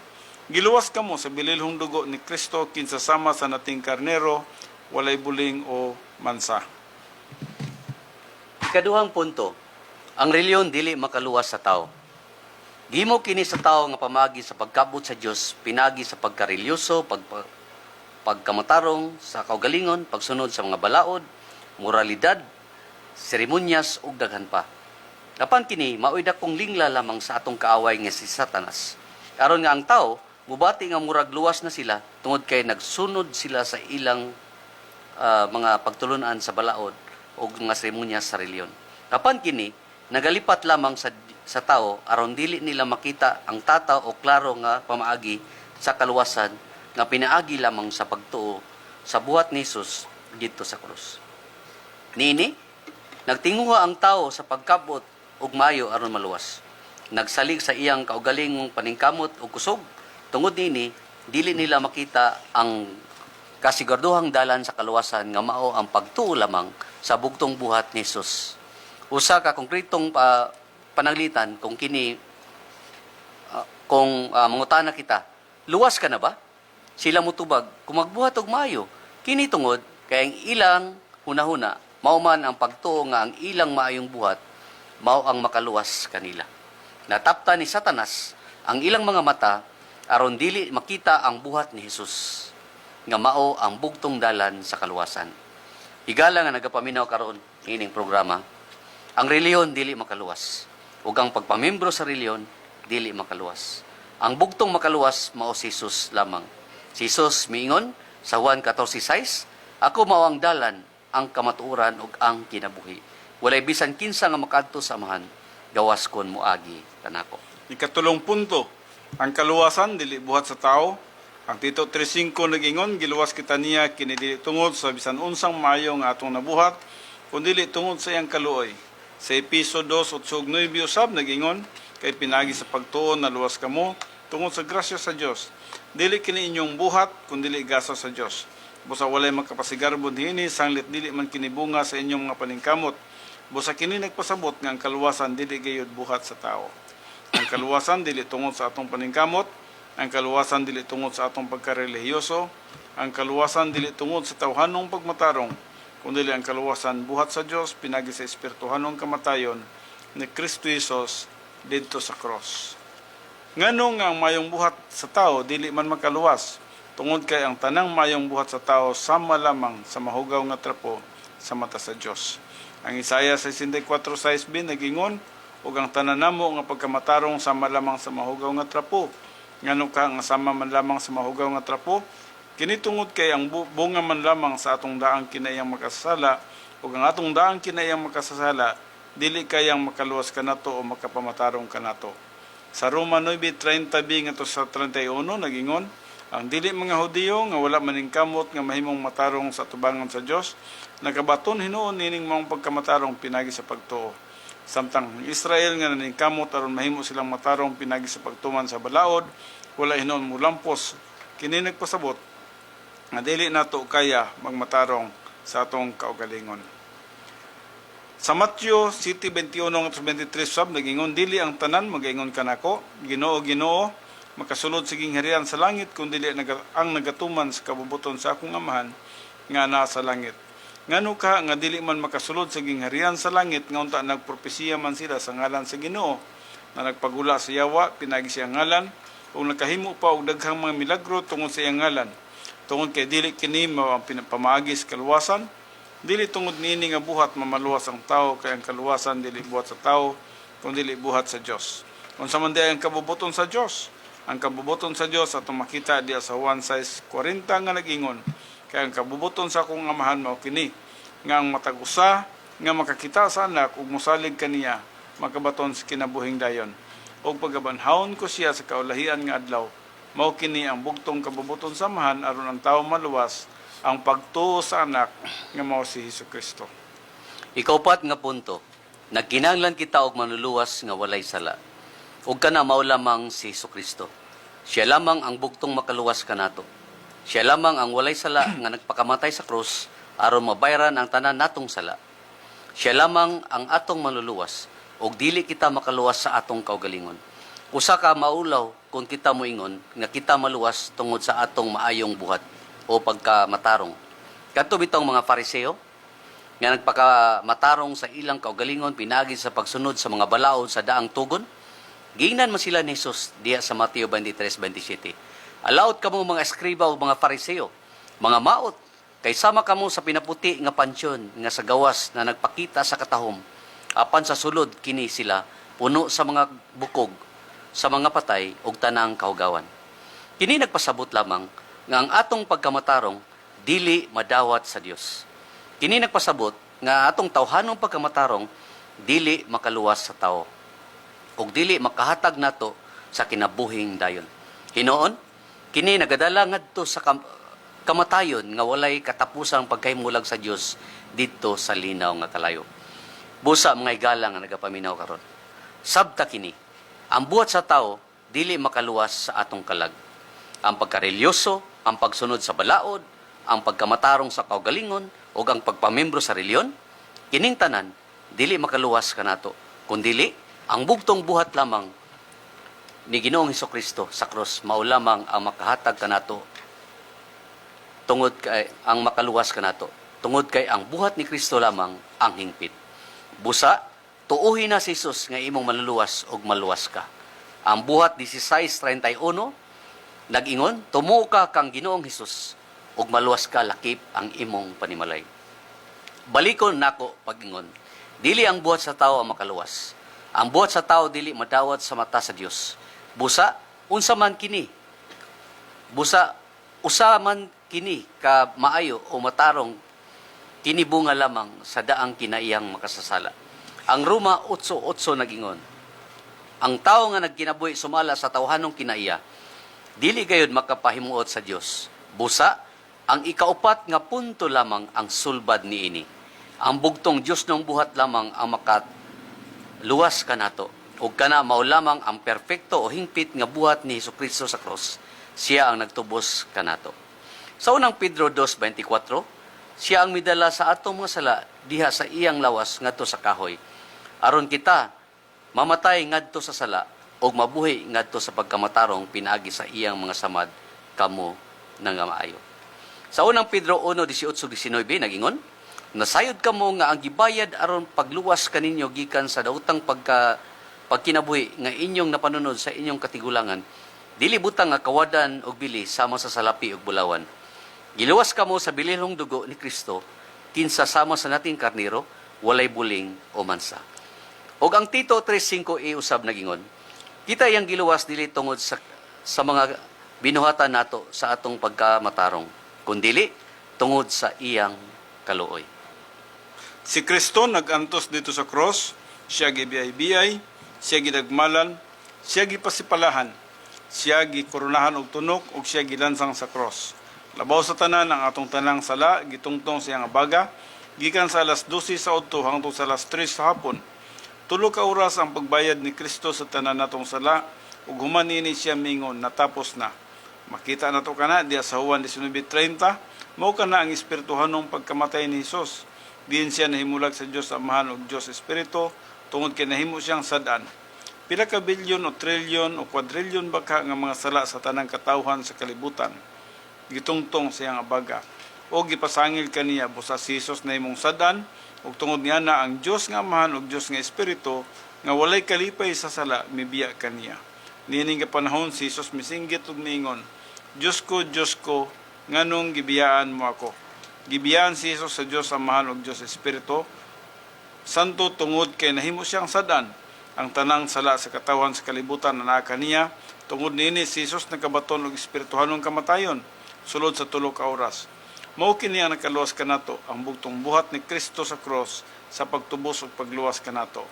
Giluwas kamo sa bililhong dugo ni Kristo kinsa sama sa nating karnero, walay buling o mansa. Ikaduhang punto, ang reliyon dili makaluwas sa tao. Gihimo kini sa tao nga pamagi sa pagkabot sa Dios, pinagi sa pagkarelyoso, pagkamatarong sa kaugalingon, pagsunod sa mga balaod, moralidad, seremonyas ug daghan pa. Apan kini maoy dakong lingla lamang sa atong kaaway nga si Satanas. Aron nga ang tao mubati nga murag luwas na sila tungod kay nagsunod sila sa ilang mga pagtulunan sa balaod o mga seremonyas sa reliyon. Apan kini nagalipat lamang sa tao aron dili nila makita ang tataw o klaro nga pamaagi sa kaluwasan nga pinaagi lamang sa pagtuo sa buhat ni Jesus dito sa krus. Nini, nagtinguha ang tao sa pagkabot ug maayo aron maluwas. Nagsalig sa iyang kaugalingong paningkamot ug kusog. Tungod nini, dili nila makita ang kasiguraduhang dalan sa kaluwasan nga mao ang pagtuo lamang sa bugtong buhat ni Jesus. Usa ka konkretong pananglitan kung kini mangutana kita, luwas ka na ba? Sila mutubag, kung magbuhat og maayo, kini tungod kay ang ilang hunahuna mao man ang pagtuo nga ang ilang maayong buhat mao ang makaluwas kanila. Natapta ni Satanas ang ilang mga mata aron dili makita ang buhat ni Jesus nga mao ang bugtong dalan sa kaluwasan. Higala nga nagapaminaw karon ining programa, ang reliyon dili makaluwas ug ang pagpamembro sa reliyon dili makaluwas. Ang bugtong makaluwas mao si Jesus lamang. Si Jesus miingon sa Juan 14:6, ako mao ang dalan, ang kamatuoran ug ang kinabuhi. Walay bisan kinsa nga makaadto sa amahan, gawas kon moagi kanako. Ikatulong punto, ang kaluwasan dili buhat sa tao. Ang Tito 3:5 nagingon, giluwas kita niya kini dili tungod sa bisan unsang maayo nga atong nabuhat, kundi dili tungod sa iyang kaluoy. Sa Episo 2:8-9 usab nagingon, kay pinagi sa pagtuon na luwas kamo tungod sa grasya sa Dios. Dili kini inyong buhat kundi dili gasa sa Dios. Busa walay makapasigarbo dinhi sanglit dili man kini bunga sa inyong mga paningkamot. Busa kini nagpasabot nga ang kaluwasan dili gayud buhat sa tao. Ang kaluwasan dili tungod sa atong paningkamot, ang kaluwasan dili tungod sa atong pagkarelihiyoso, ang kaluwasan dili tungod sa tawhanong pagmatarong, kundi ang kaluwasan buhat sa Dios pinagi sa espirituhanong kamatayon ni Kristo Jesus didto sa cross. Nganong nga ang mayong buhat sa tao dili man makaluwas, tungod kay ang tanang mayong buhat sa tao sama lamang sa mahugaw nga trapo sa mata sa Dios. Ang Isaiah 64:6b nagingon, ug ang tanan namo nga pagkamatarong sama lamang sa mahugaw nga trapo. Ngano ka nga sama man lamang sa mahugaw nga trapo, Kini tungod kay ang bunga man lamang sa atong daang kinaiyang makasasala, ug ang atong daang kinaiyang makasasala, dili kayang makaluwas kanato o makapamatarong kanato. Sa Roma 9:30 ngadto sa 31 nagingon, ang dili mga Hudiyo nga wala maning kamot nga mahimong matarong sa tubangan sa Dios, nagabaton hinuon nining mga pagkamatarong pinagi sa pagtuo. Samtang Israel nga naning kamot aron mahimo silang matarong pinagi sa pagtuman sa balaod, wala hinuon mulampos. Kini nagpasabot nga dili nato kaya magmatarong sa atong kaugalingon. Sa Matthew 7:21-23 sab nagingon, dili ang tanan magaingon kanako, Ginoo, Ginoo, makasulod siging harian sa langit kun dili ang nagatuman sa kabubuton sa akong amahan nga naa sa langit. Ngano ka nga dili man makasulod siging harian sa langit nga unta nagpropesiya man sila sa ngalan sa Ginoo na nagpagula sa yawa pinagi siya ngalan ug nakahimo pa og daghang mga milagro tungod sa iyang ngalan. Tungod kay dili kini pamaagi sa kaluwasan, dili tungod niini nga buhat mamaluwas ang tao, kay ang kaluwasan dili buhat sa tao, kundi dili buhat sa Dios. Unsa man diay ang kabubuton sa Dios? Ang kabubuton sa Dios atong makita diya sa Juan 6:40 nga nagingon, kay ang kabubuton sa akong amahan mao kini, nga ang matag-usa nga makakita sa anak ug mosalig kaniya, makabaton sa kinabuhing dayon. Ug pagabanhawon ko siya sa kaulahian nga adlaw, mao kini ang bugtong kabubuton sa amahan aron ang tawo maluwas, ang pagtuo sa anak nga mao si Hesukristo. Ikaupat nga punto, nagkinahanglan kita og manluluwas nga walay sala. Ug kana mao lamang si Hesukristo. Siya lamang ang bugtong makaluwas kanato. Siya lamang ang walay sala nga nagpakamatay sa krus aron mabayaran ang tanan natong sala. Siya lamang ang atong manluluwas ug dili kita makaluwas sa atong kaugalingon. Usa ka maulaw kung kita moingon nga kita maluwas tungod sa atong maayong buhat o pagkamatarong. Kadto bitong mga Fariseo nga nagpakamatarong sa ilang kaugalingon pinagi sa pagsunod sa mga balaod sa daang tugon. Giingnan man sila ni Jesus diya sa Mateo 23:27. Alaot kamo mga eskriba o mga Fariseo, mga maot, kay sama kamo sa pinaputi nga pansyon nga sa gawas na nagpakita sa katahom. Apan sa sulod kini sila puno sa mga bukog, sa mga patay ug tanang kaugawan. Kini nagpasabot lamang nga ang atong pagkamatarong dili madawat sa Dios. Kini nagpasabot nga atong tawhanong pagkamatarong dili makaluwas sa tao ug dili makahatag nato sa kinabuhing dayon. Hinoon, kini nagadala ngadto sa kamatayon nga walay katapusang pagkahimulag sa Dios didto sa linaw nga kalayo. Busa mga higala nga nagapaminaw karon. Sabta kini, ang buhat sa tao dili makaluwas sa atong kalag. Ang pagkarelyoso, ang pagsunod sa balaod, ang pagkamatarong sa kaugalingon o ang pagpamembro sa reliyon, kining tanan dili makaluwas kanato, kundili ang bugtong buhat lamang ni Ginoong Hesukristo sa krus mao lamang ang makahatag kanato tungod kay ang makaluwas kanato, tungod kay ang buhat ni Kristo lamang ang hingpit. Busa, tuuhin na si Jesus nga imong maluluwas og maluwas ka. Ang buhat 16:31 nag-ingon, tumuo ka kang Ginoong Hesus ug maluwas ka lakip ang imong panimalay. Balikon nako pag-ingon, dili ang buhat sa tao ang makaluwas. Ang buhat sa tao dili madawat sa mata sa Dios. Busa, unsa man kini? Busa, usa man kini ka maayo o matarong kini bunga lamang sa daang kinaiyang makasasala. Ang Roma 8:8 nagingon, ang tao nga nagkinabuhi sumala sa tawhanong kinaiya, dili gayud makapahimuot sa Dios. Busa, ang ikaupat nga punto lamang ang sulbad niini. Ang bugtong Dios ng buhat lamang ang luwas kanato ug kana mao lamang ang perpekto o hingpit nga buhat ni Hesukristo sa krus. Siya ang nagtubos kanato. Sa unang Pedro 2:24, siya ang midala sa atong mga sala diha sa iyang lawas ngadto sa kahoy. Aron kita mamatay ngadto sa sala ug mabuhi ngadto sa pagkamatarong pinaagi sa iyang mga samad kamo nga maayo. Sa unang Pedro 1:18-19 nagingon, nasayod kamo nga ang gibayad aron pagluwas kaninyo gikan sa daotang pagkinabuhi nga inyong napanunod sa inyong katigulangan, dili butang nga kawadan og bili sama sa salapi ug bulawan. Giluwas kamo sa bilihong dugo ni Kristo kinsa sama sa nating karnero, walay buling o mansa. Og ang Tito 3:5 usab nagingon, kita iyang giluwas dili tungod sa mga binuhatan nato sa atong pagkamatarong, kundili tungod sa iyang kaluoy. Si Kristo nagantos dito sa cross, siya gibiyay-biyay, siya gidagmalan, siya gipasipalahan, siya gikoronahan og tunok ug siya gilansang sa cross. Labaw sa tanan ang atong tanang sala gitungtong sa iyang abaga gikan sa alas 12 sa udto hangtod sa alas 3 sa hapon. Tulo ka oras ang pagbayad ni Kristo sa tanan natong sala ug human ini siya mingon natapos na. Makita nato kana diya sa Juan 19:30, mao kana ang espirituhanong pagkamatay ni Hesus. Diin siya nahimulag sa Dios Amahan ug Dios Espiritu tungod kay nahimo siyang sad-an. Pila ka bilyon o trilyon o kwadrilyon baka nga mga sala sa tanang katawhan sa kalibutan gitungtong sa iyang abaga o gipasangil kaniya busa si Hesus nahimong sad-an ug tungod niya na ang Dios nga Amahan ug Dios nga Espiritu nga walay kalipay sa sala mibiya kaniya. Niining nga panahon si Hesus misinggit ug miingon, Diyos ko, nganong gibiyaan mo ako? Gibiyaan si Hesus sa Dios Amahan ug Dios Espiritu santo tungod kay nahimo siyang sad-an ang tanang sala sa katawan sa kalibutan na naa kaniya. Tungod niini si Hesus nagkabaton og espirituhanong kamatayon sulod sa tulo ka oras. Mao kini ang nakaluwas kanato ang bugtong buhat ni Kristo sa cross sa pagtubos ug pagluwas kanato.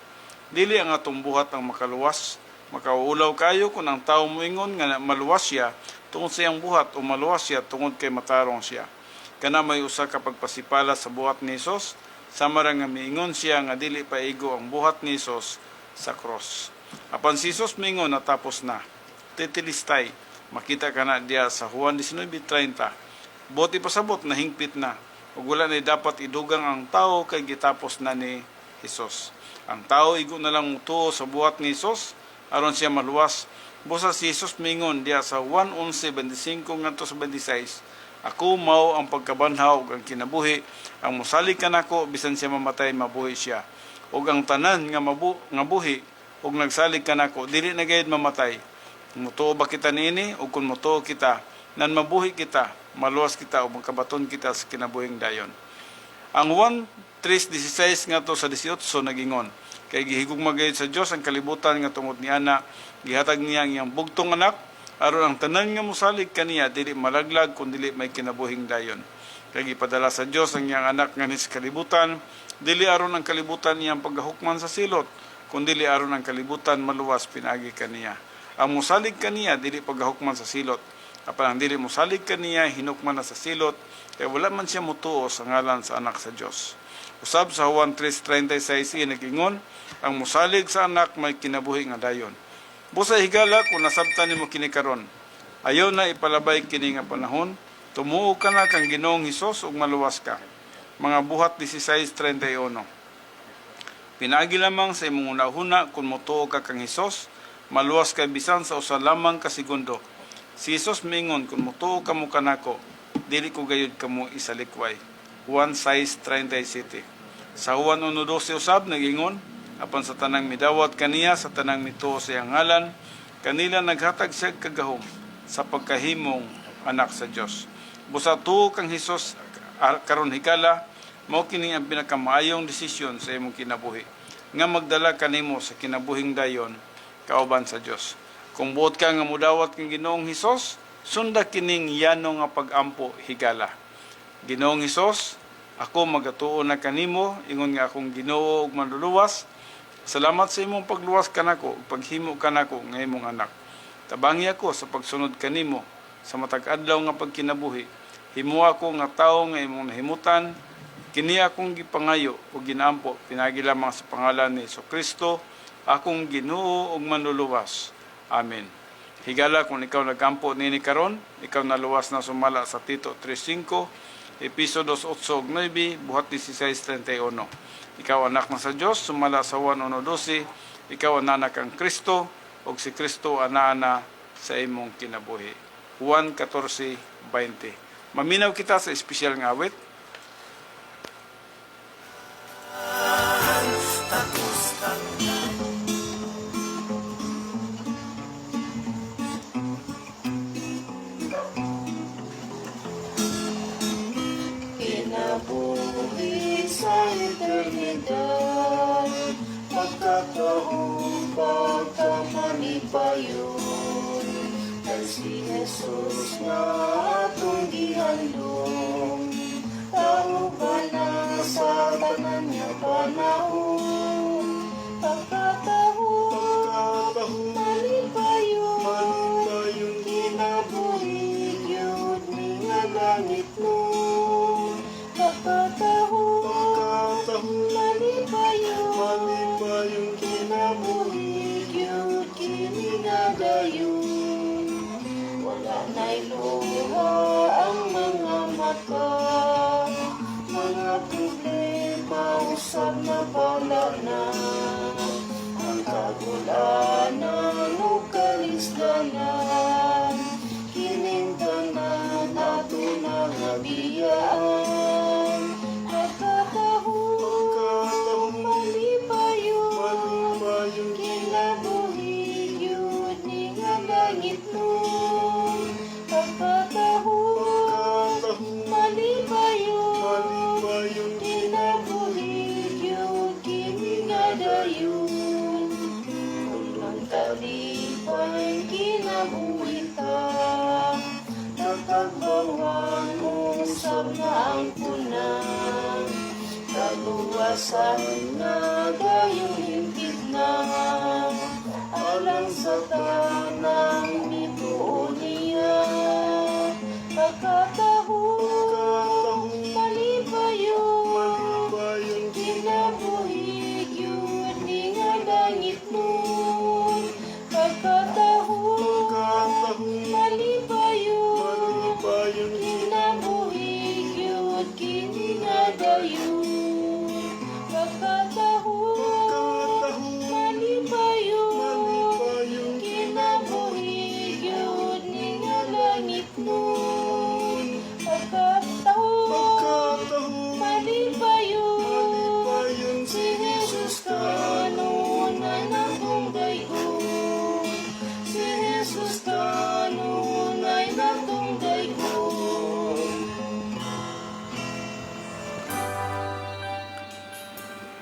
Dili ang atong buhat ang makaluwas, makauulaw kayo kung ang tawo moingon nga maluwas siya tungod sa iyang buhat o maluwas siya tungod kay matarong siya. Kana may usa ka pagpasipala sa buhat ni Hesus, samara nga miingon siya nga dili paigo ang buhat ni Hesus sa cross. Apan si Hesus miingon natapos na. Tetelestai, makita kana diya sa Juan 19:30. Buti pasabot na hingpit na ug wala na dapat idugang ang tao kay gitapos na ni Hesus. Ang tao igo na lang mutuo sa buhat ni Hesus aron siya maluwas. Busa si Hesus mingon diya sa 1:11:25 ngadto sa 26, ako mao ang pagkabanhaw ug ang kinabuhi, ang mosalig kanako bisan siya mamatay mabuhi siya. Ug ang tanan nga buhi ug nagsalig kanako dili na gayud mamatay. Mutuo ba kita niini ug kun mutuo kita nan mabuhi kita, maluwas kita o magkabaton kita sa kinabuhing dayon. Ang 1:3:16 nga to sa 18 nagingon, kay gihigugma gayud sa Dios ang kalibutan nga tungod ni ana, gihatag niya ang iyang bugtong anak aron ang tanan nga mosalig kaniya dili malaglag kun dili may kinabuhing dayon. Kay gipadala sa Dios ang iyang anak nga ni sa kalibutan, dili aron ang kalibutan niyang paghahukman sa silot, kun dili aron ang kalibutan maluwas pinaagi kaniya. Ang mosalig kaniya dili paghahukman sa silot, apan ang dili mosalig kaniya hinukman na sa silot, kay wala man siya mutuo sa ngalan sa anak sa Dios. Usab sa Juan 3:36 nagingon, ang mosalig sa anak may kinabuhi nga dayon. Busa higala kung nasabtan nimo kini karon, ayaw na ipalabay kini nga panahon, tumuo ka na kang Ginoong Hesus ug maluwas ka. Mga buhat 16:31. Pinagi lamang sa imong unahuna kung mutuo ka kang Hesus, maluwas ka bisan sa usa lamang ka segundo. Si Hesus mingon, kung mutuo ka mo kanako, dili ko gayud kamo isalikway. Juan 6:37. Sa Juan 1:12 usab nagingon, apan sa tanang midawat kaniya sa tanang mituo sa iyang ngalan, kanila naghatag siya kagahom sa pagkahimong anak sa Dios. Busa tuo kang Hesus karon higala, mao kini ang pinakamaayong desisyon sa imong kinabuhi, nga magdala kanimo sa kinabuhing dayon kauban sa Dios. Kung buot ka nga mudawat kang Ginoong Hesus, sunda kining yano nga pagampo higala. Ginoong Hesus, ako magatuo na kanimo, ingon nga akong Ginoo ug manluluwas. Salamat sa imong pagluwas kanako ug paghimo kanako nga imong anak. Tabangi ako sa pagsunod kanimo sa matag adlaw nga pagkinabuhi. Himo ako nga tawo nga imong nahimutan, kini akong gipangayo ug ginaampo pinagi lamang sa pangalan ni Jesucristo, akong Ginoo ug manluluwas. Amen. Higala kung ikaw nagkampo nini karon, ikaw naluwas na sumala sa Tito 3:5, Episodos 8:9, buhat 16:31. Ikaw anak na sa Dios, sumala sa 1:12, ikaw anak kang Kristo, ug si Kristo ana sa imong kinabuhi. Juan 14:20. Maminaw kita sa espesyal nga awit. Kinabuhi sa eternidad, magkataong pagkamanipayon, kay si Jesus nga atong gihandom. Tao ba na sa tanan niya panahon? Pagkatahon, malipayon, kinabuhi yun ni nga langit nun. Pagkatahon, malipayon, kinabuhi yun kini nga dayon. Wala na'y luha ang mga mata, mga problema usab na bala na. Ang kagulanan o kalisdanan, kining tanan ato na nga biyaan. Pagkatahon, malipayon, kinabuhi yun ni nga langit nun. Pagkatahon, malipayon, kinabuhi yun kini nga dayon. Unang kalipay kinabuhitan, nagkagawang usab na ang punang. Kaluwasan na gayong hingkit na, alang sa tanang mituon niya. Pagkatahon, malipayon, kinabuhi yun ni nga langit nun. Pagkatahon, malipayon, kinabuhi yun kini nga dayon. Pagkatahon, malipayon, kinabuhi yun ni nga langit nun. Pagkatahon, malipayon, si Jesus kanunay natong dayon. Si Jesus kanunay natong dayon.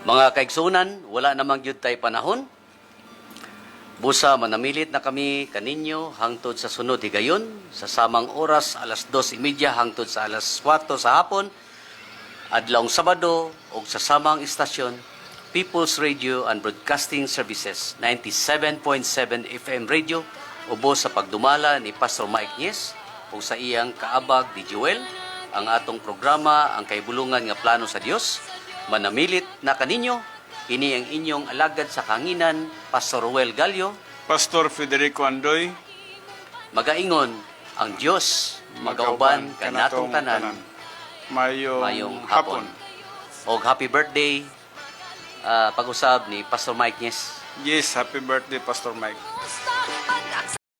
Mga kaigsunan, wala namang gyud tay panahon. Busa manamilit na kami kaninyo hangtod sa sunod higayon sa samang oras alas 2:30 hangtod sa alas 4 sa hapon adlawng Sabado ug sa samang istasyon People's Radio and Broadcasting Services 97.7 FM Radio ubos sa pagdumala ni Pastor Mike Nyes ug sa iyang kaabag di Joel ang atong programa ang kahibulungan nga plano sa Dios. Manamilit na kaninyo, kini ang inyong alagad sa kanginan, Pastor Ruel Gallo. Pastor Federico Andoy, Magaingon, ang Diyos, magauban kanatong tanan, mayong hapon. O happy birthday, pag-usab ni Pastor Mike Nyes. Yes, happy birthday Pastor Mike. Basta